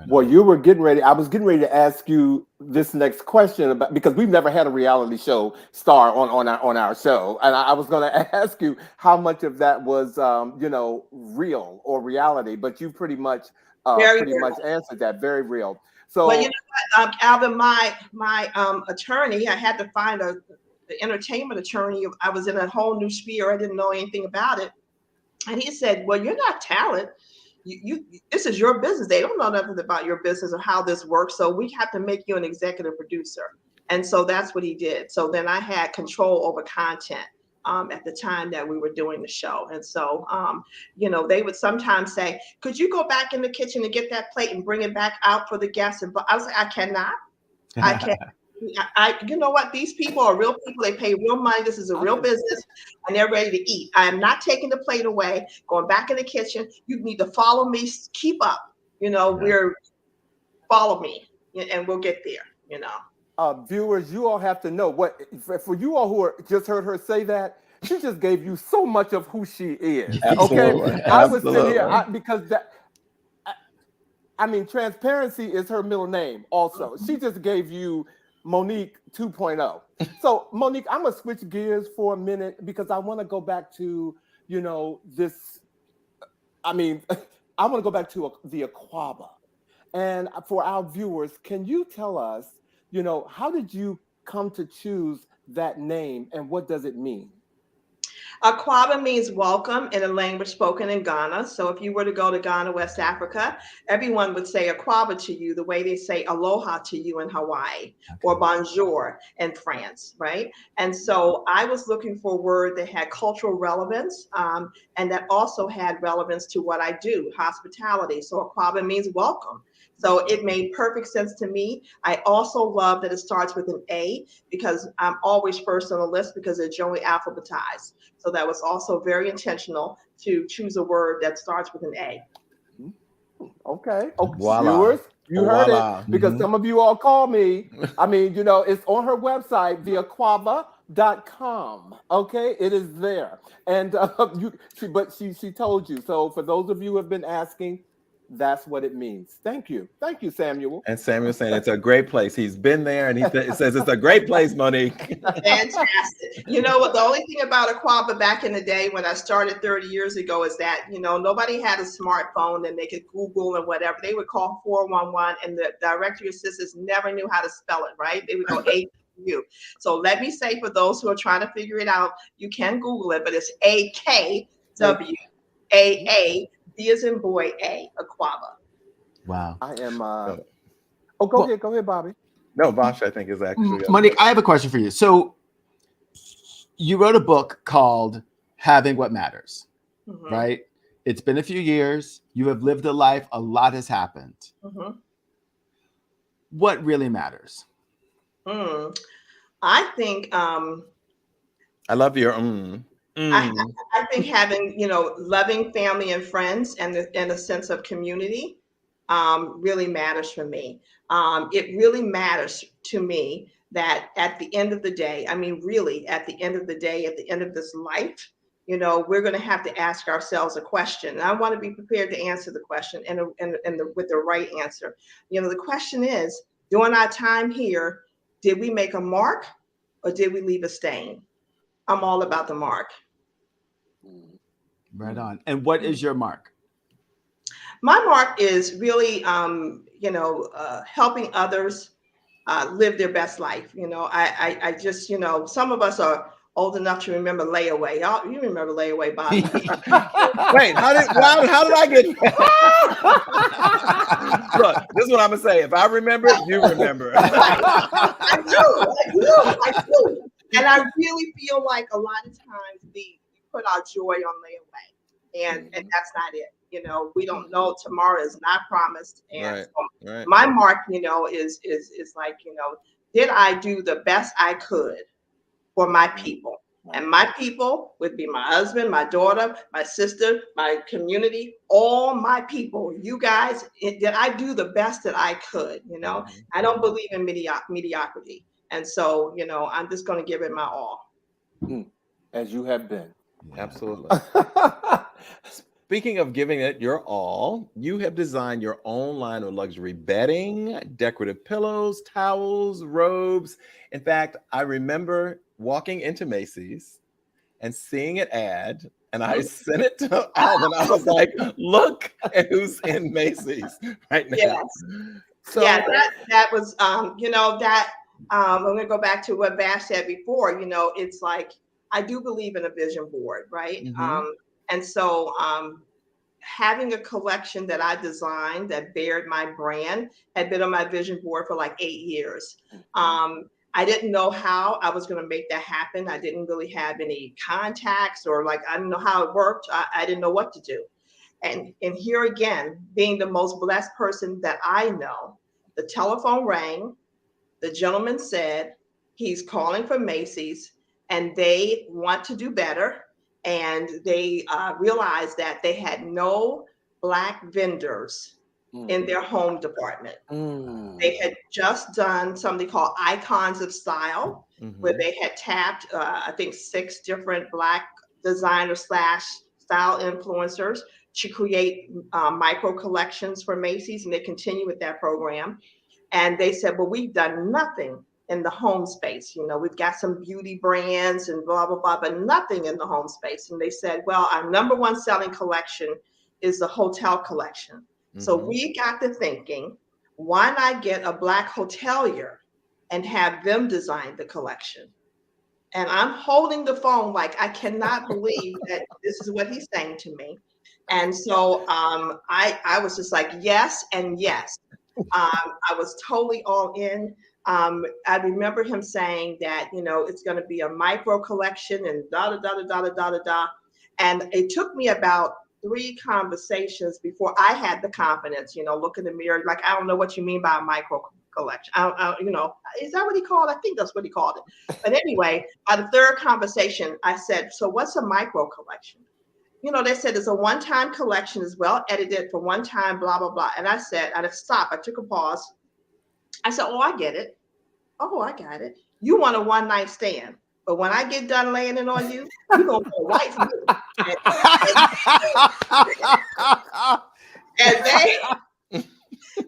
A: Well, you were getting ready. I was getting ready to ask you this next question because we've never had a reality show star on our show, and I was going to ask you how much of that was real or reality, but you pretty much answered that. Very real. So,
D: well, you know what, Alvin, my attorney, I had to find the entertainment attorney. I was in a whole new sphere. I didn't know anything about it, and he said, "Well, you're not talent. This is your business. They don't know nothing about your business or how this works. So we have to make you an executive producer." And so that's what he did. So then I had control over content at the time that we were doing the show. And so, they would sometimes say, could you go back in the kitchen and get that plate and bring it back out for the guests? And I was like, I cannot. I can't. You know what? These people are real people. They pay real money. This is a real business, and they're ready to eat. I am not taking the plate away, going back in the kitchen. You need to follow me. Keep up. Follow me, and we'll get there.
A: Viewers, you all have to know what, for you all who just heard her say that, she just gave you so much of who she is.
B: Absolutely.
A: Okay, I was sitting here because transparency is her middle name. Also, she just gave you Monique 2.0. So Monique, I'm gonna switch gears for a minute because I want to go back to this. I want to go back to the Akwaaba. And for our viewers, can you tell us, how did you come to choose that name and what does it mean?
D: Akwaaba means welcome in a language spoken in Ghana. So if you were to go to Ghana, West Africa, everyone would say Akwaaba to you the way they say aloha to you in Hawaii or bonjour in France, right? And so I was looking for a word that had cultural relevance and that also had relevance to what I do, hospitality. So Akwaaba means welcome. So it made perfect sense to me. I also love that it starts with an A because I'm always first on the list because they're generally alphabetized. So that was also very intentional to choose a word that starts with an A.
A: Okay.
B: Voila.
A: Viewers, you heard it because some of you all call me. It's on her website, theakwaaba.com. Okay, it is there. And she told you. So for those of you who have been asking, that's what it means. Thank you, Samuel.
B: And Samuel's saying it's a great place. He's been there, and he says it's a great place, Monique.
D: Fantastic. You know what? The only thing about Akwaaba back in the day when I started 30 years ago is that nobody had a smartphone and they could Google and whatever. They would call 411, and the directory assistants never knew how to spell it. Right? They would go AKW. So let me say for those who are trying to figure it out, you can Google it, but it's AKWAA. B as in boy, A, Akwaaba.
C: Wow.
A: I am. Go ahead, Bobby.
B: No, Vash, I think is actually.
C: Monique, I have a question for you. So you wrote a book called Having What Matters, right? It's been a few years. You have lived a life. A lot has happened. What really matters?
D: I think.
B: I love your.
D: I think having, loving family and friends and a sense of community really matters for me. It really matters to me that at the end of the day, really at the end of the day, at the end of this life, we're going to have to ask ourselves a question. And I want to be prepared to answer the question with the right answer. The question is, during our time here, did we make a mark or did we leave a stain? I'm all about the mark.
C: Right on. And what is your mark?
D: My mark is really, helping others live their best life. I just, some of us are old enough to remember layaway. You remember layaway, Bob?
B: Wait, how did I get? Look, this is what I'm gonna say. If I remember it, you remember.
D: I do. And I really feel like a lot of times we put our joy on layaway, and that's not it. We don't know, tomorrow is not promised. And so my mark, is like, did I do the best I could for my people? And my people would be my husband, my daughter, my sister, my community, all my people. You guys, did I do the best that I could? I don't believe in mediocrity. And so, I'm just going to give it my all.
A: As you have been.
B: Absolutely. Speaking of giving it your all, you have designed your own line of luxury bedding, decorative pillows, towels, robes. In fact, I remember walking into Macy's and seeing an ad, and I sent it to Alvin. I was like, look at who's in Macy's right now.
D: Yes. So yeah, that was, I'm going to go back to what Vash said before. It's like, I do believe in a vision board, right? And so having a collection that I designed that bared my brand had been on my vision board for like 8 years. I didn't know how I was going to make that happen. I didn't really have any contacts or I didn't know how it worked. I didn't know what to do. And here again, being the most blessed person that I know, the telephone rang. The gentleman said he's calling for Macy's and they want to do better. And they realized that they had no Black vendors in their home department. They had just done something called Icons of Style, where they had tapped, I think, 6 different Black designers / style influencers to create micro collections for Macy's, and they continue with that program. And they said, well, we've done nothing in the home space. You know, we've got some beauty brands and blah, blah, blah, but nothing in the home space. And they said, well, our number 1 selling collection is the hotel collection. So we got to thinking, why not get a Black hotelier and have them design the collection? And I'm holding the phone like I cannot believe that this is what he's saying to me. And so I was just like, yes and yes. I was totally all in. I remember him saying that, you know, it's going to be a micro collection and da da da da da da da da. And it took me about 3 conversations before I had the confidence, you know, look in the mirror, like, I don't know what you mean by a micro collection. You know, is that what he called it? I think that's what he called it. But anyway, by the 3rd conversation, I said, so what's a micro collection? You know, they said it's a one-time collection, is well edited for one time, blah, blah, blah. And I said, I stopped, I took a pause. I said, oh, I get it. Oh, I got it. You want a one-night stand. But when I get done laying it on you, you're going to wife me.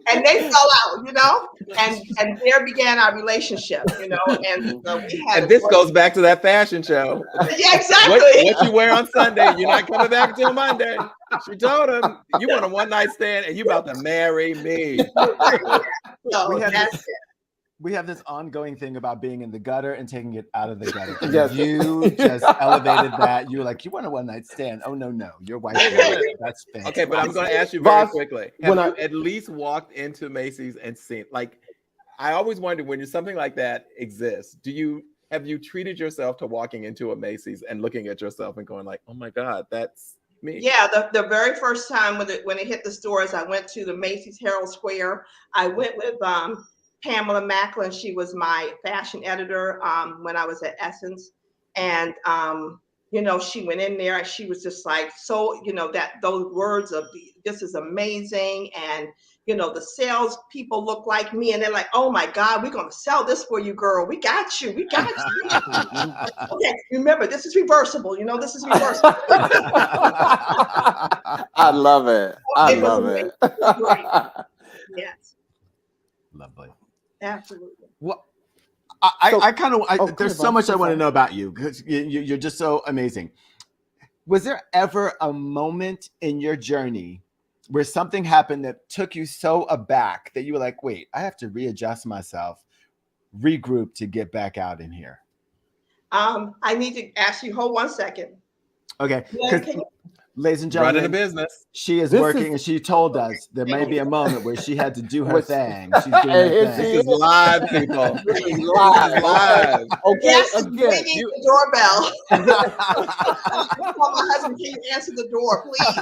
D: And they fell out, you know, and there began our relationship, you know, and we had.
B: And this goes back to that fashion show.
D: Yeah, exactly.
B: What you wear on Sunday, you're not coming back until Monday. She told him, you want a one-night stand and you about to marry me.
D: So
C: we have this ongoing thing about being in the gutter and taking it out of the gutter.
A: Yes.
C: You just elevated that. You were like, you want a one-night stand? Oh, no. Your wife. That's fantastic.
B: Okay, but I'm going to ask you very
A: Vash,
B: quickly. Have you at least walked into Macy's and seen, like, I always wondered when something like that exists, have you treated yourself to walking into a Macy's and looking at yourself and going like, oh my God, that's me?
D: Yeah, the very first time when it hit the stores, I went to the Macy's Herald Square. I went with Pamela Macklin. She was my fashion editor when I was at Essence. And, you know, she went in there and she was just like, so, you know, those words of this is amazing. And, you know, the sales people look like me and they're like, oh my God, we're going to sell this for you, girl. We got you. We got you. Okay, remember, this is reversible. You know, this is reversible.
A: I love it. I love it.
D: Yes.
C: Lovely.
D: Absolutely.
C: Well, there's so much I want to know about you because you're just so amazing. Was there ever a moment in your journey where something happened that took you so aback that you were like, wait, I have to readjust myself, regroup to get back out in here?
D: I need to ask you, hold 1 second.
C: Okay. Ladies and gentlemen,
B: running a business.
C: She is working, and she told us there may be a moment where she had to do her thing. She's doing her thing.
B: This is live, people.
A: This is live. Okay,
D: yes,
A: again,
D: ringing the doorbell. I call my husband, can you answer the door, please?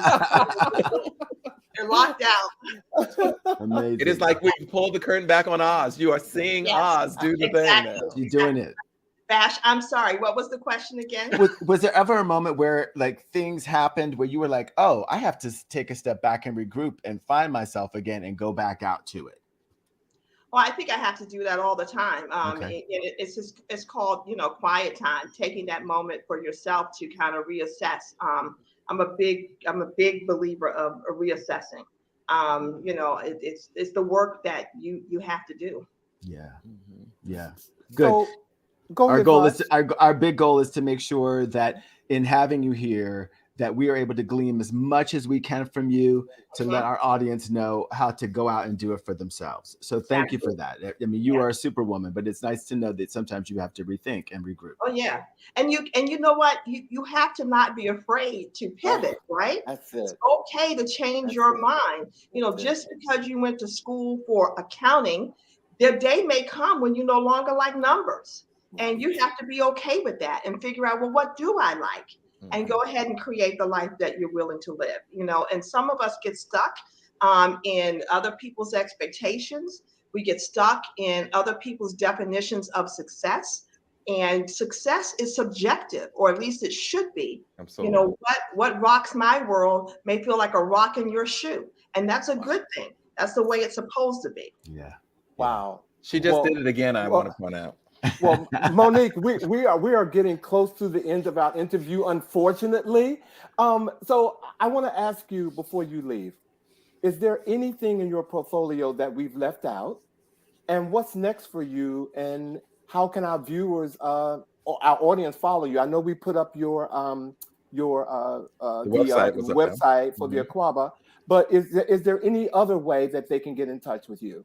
D: They're locked out.
C: Amazing.
B: It is like we pulled the curtain back on Oz. You are seeing Oz do the thing now.
C: You're doing it.
D: Vash, I'm sorry. What was the question again?
C: Was there ever a moment where like things happened where you were like, oh, I have to take a step back and regroup and find myself again and go back out to it?
D: Well, I think I have to do that all the time.
C: Okay.
D: It's called, you know, quiet time, taking that moment for yourself to kind of reassess. I'm a big believer of reassessing. You know, it's the work that you have to do.
C: Yeah. Yeah. Good.
A: So,
C: our big goal is to make sure that in having you here, that we are able to glean as much as we can from you to let our audience know how to go out and do it for themselves. So thank you for that. I mean, you are a superwoman, but it's nice to know that sometimes you have to rethink and regroup.
D: Oh yeah. And you know what? You have to not be afraid to pivot, right?
A: That's it.
D: It's okay to change your mind. You know, just because you went to school for accounting, their day may come when you no longer like numbers. And you have to be okay with that and figure out, well, what do I like? And go ahead and create the life that you're willing to live, you know. And some of us get stuck in other people's expectations, We get stuck in other people's definitions of success. And success is subjective, or at least it should be.
B: Absolutely.
D: You know, what rocks my world may feel like a rock in your shoe. And that's a good thing. That's the way it's supposed to be.
C: Yeah.
A: Wow.
B: She just did it again, I want to point out.
A: Well, Monique, we are getting close to the end of our interview, unfortunately. So I want to ask you before you leave, is there anything in your portfolio that we've left out? And what's next for you? And how can our viewers, or our audience, follow you? I know we put up your website for the Akwaaba, but is there any other way that they can get in touch with you?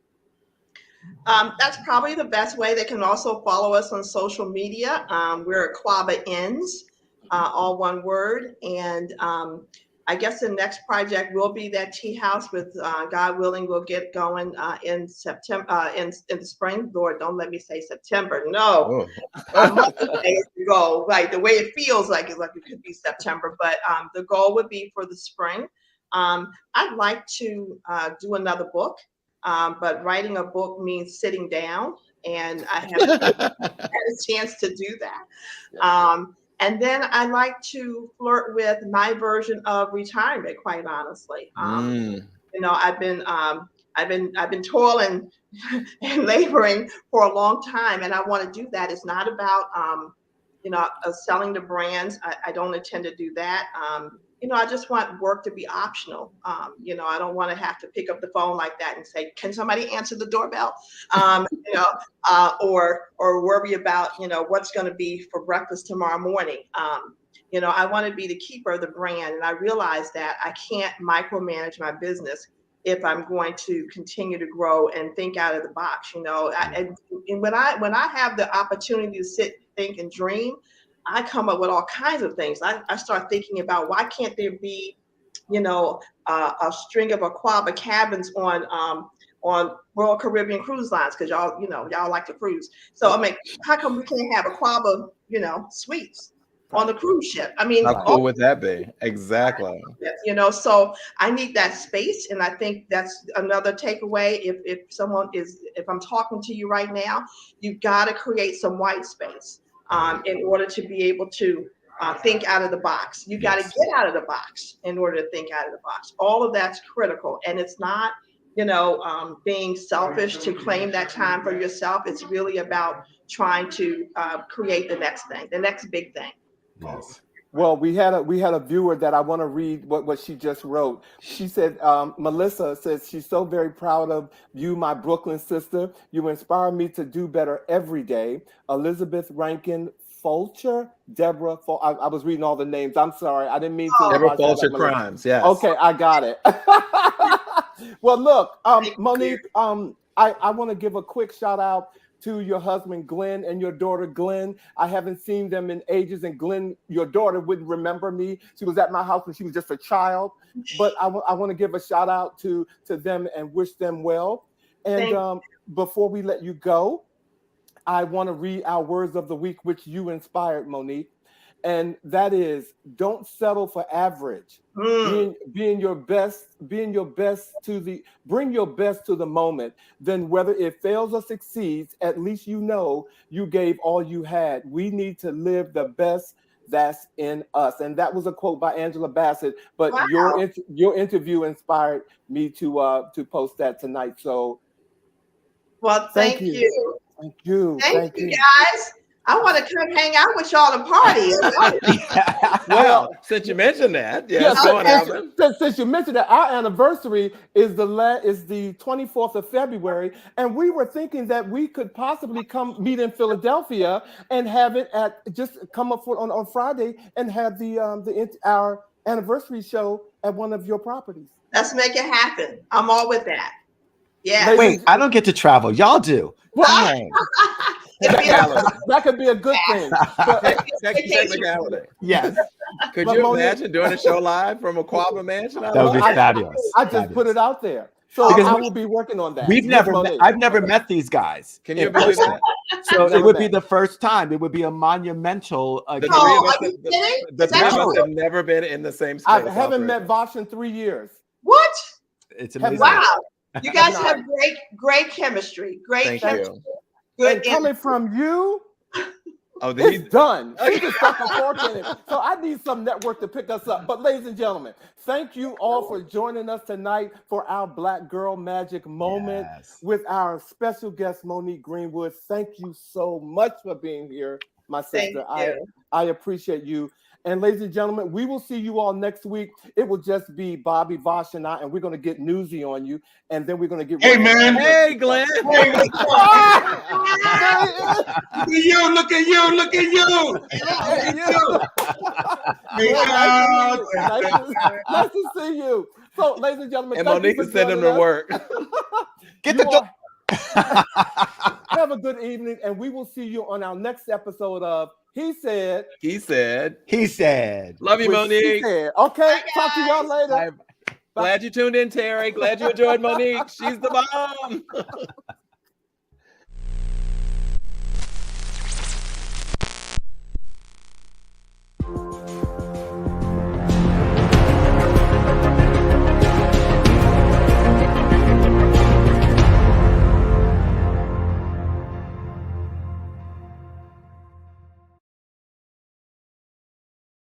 D: That's probably the best way. They can also follow us on social media. We're Akwaaba Ends, all one word. And I guess the next project will be that tea house with, God willing, we'll get going in September, in the spring. Lord, don't let me say September. No, a month away to go. Like the way it feels like it could be September, but the goal would be for the spring. I'd like to do another book, but writing a book means sitting down, and I haven't had a chance to do that. And then I like to flirt with my version of retirement, quite honestly. You know, I've been toiling and laboring for a long time, and I want to do that. It's not about you know, selling the brands. I don't intend to do that. You know, I just want work to be optional. You know, I don't want to have to pick up the phone like that and say, "Can somebody answer the doorbell?" You know, or worry about, you know, what's going to be for breakfast tomorrow morning. You know, I want to be the keeper of the brand, and I realize that I can't micromanage my business if I'm going to continue to grow and think out of the box. You know, and when I have the opportunity to sit, think, and dream, I come up with all kinds of things. I start thinking about, why can't there be, you know, a string of Akwaaba cabins on Royal Caribbean cruise lines, because y'all, you know, y'all like to cruise. So I mean, how come we can't have Akwaaba, you know, suites on the cruise ship? I mean,
B: how cool would that be? Exactly.
D: You know, so I need that space, and I think that's another takeaway. If I'm talking to you right now, you've got to create some white space in order to be able to think out of the box. You got to get out of the box in order to think out of the box. All of that's critical, and it's not, you know, being selfish to claim that time for yourself. It's really about trying to create the next thing, the next big thing.
C: Yes.
A: Well, we had a viewer that I want to read what she just wrote. She said, Melissa says she's so very proud of you, my Brooklyn sister. You inspire me to do better every day. Elizabeth Rankin Fulcher, Deborah. I was reading all the names. I'm sorry, I didn't mean to.
B: Deborah Fulcher Crimes. Yes.
A: Okay, I got it. Well, look, Monique. I want to give a quick shout out to your husband, Glenn, and your daughter, Glenn. I haven't seen them in ages, and Glenn, your daughter, wouldn't remember me. She was at my house when she was just a child. But I want to give a shout out to them and wish them well. And before we let you go, I want to read our words of the week, which you inspired, Monique. And that is, don't settle for average. Being your best bring your best to the moment. Then whether it fails or succeeds, at least you know you gave all you had. We need to live the best that's in us. And that was a quote by Angela Bassett. But wow, your interview inspired me to post that tonight. So,
D: well, thank you.
A: Thank you.
D: Thank you, guys. I want to come hang out with y'all and party.
B: Well, since you mentioned that,
A: since you mentioned that, our anniversary is the 24th of February, and we were thinking that we could possibly come meet in Philadelphia and have it come up on Friday and have our anniversary show at one of your properties.
D: Let's make it happen. I'm all with that. Yeah.
C: Wait, I don't get to travel. Y'all do.
A: That could be a good thing.
B: Technicality.
C: Yes.
B: Could you imagine doing a show live from Akwaaba Mansion?
C: That would be fabulous.
A: I just put it out there. So because I will be working on that.
C: I've never met these guys.
B: Can you believe that?
C: So it would be the first time. It would be a monumental.
B: The three of us have never been in the same space.
A: I haven't met Vash in 3 years.
D: What?
C: It's amazing.
D: Wow. You guys have great chemistry. Great chemistry. Good.
A: And coming from you,
B: he's
A: done. She just stuck a fork in it. So I need some network to pick us up. But ladies and gentlemen, thank you all for joining us tonight for our Black Girl Magic moment with our special guest, Monique Greenwood. Thank you so much for being here, my sister. I appreciate you. And ladies and gentlemen, we will see you all next week. It will just be Bobby, Vash, and I, and we're going to get newsy on you. And then we're going to get...
E: Hey, man.
B: Hey, Glenn.
E: Hey, look at you. Look at you. Look at you.
A: Nice to see you. So, ladies and gentlemen,
B: and Monique is sending him to work.
C: Get the door.
A: Have a good evening, and we will see you on our next episode of He Said.
B: He said.
C: He said.
B: Love you, Monique.
A: Okay, talk to y'all later.
B: Glad you tuned in, Terry. Glad you enjoyed Monique. She's the bomb.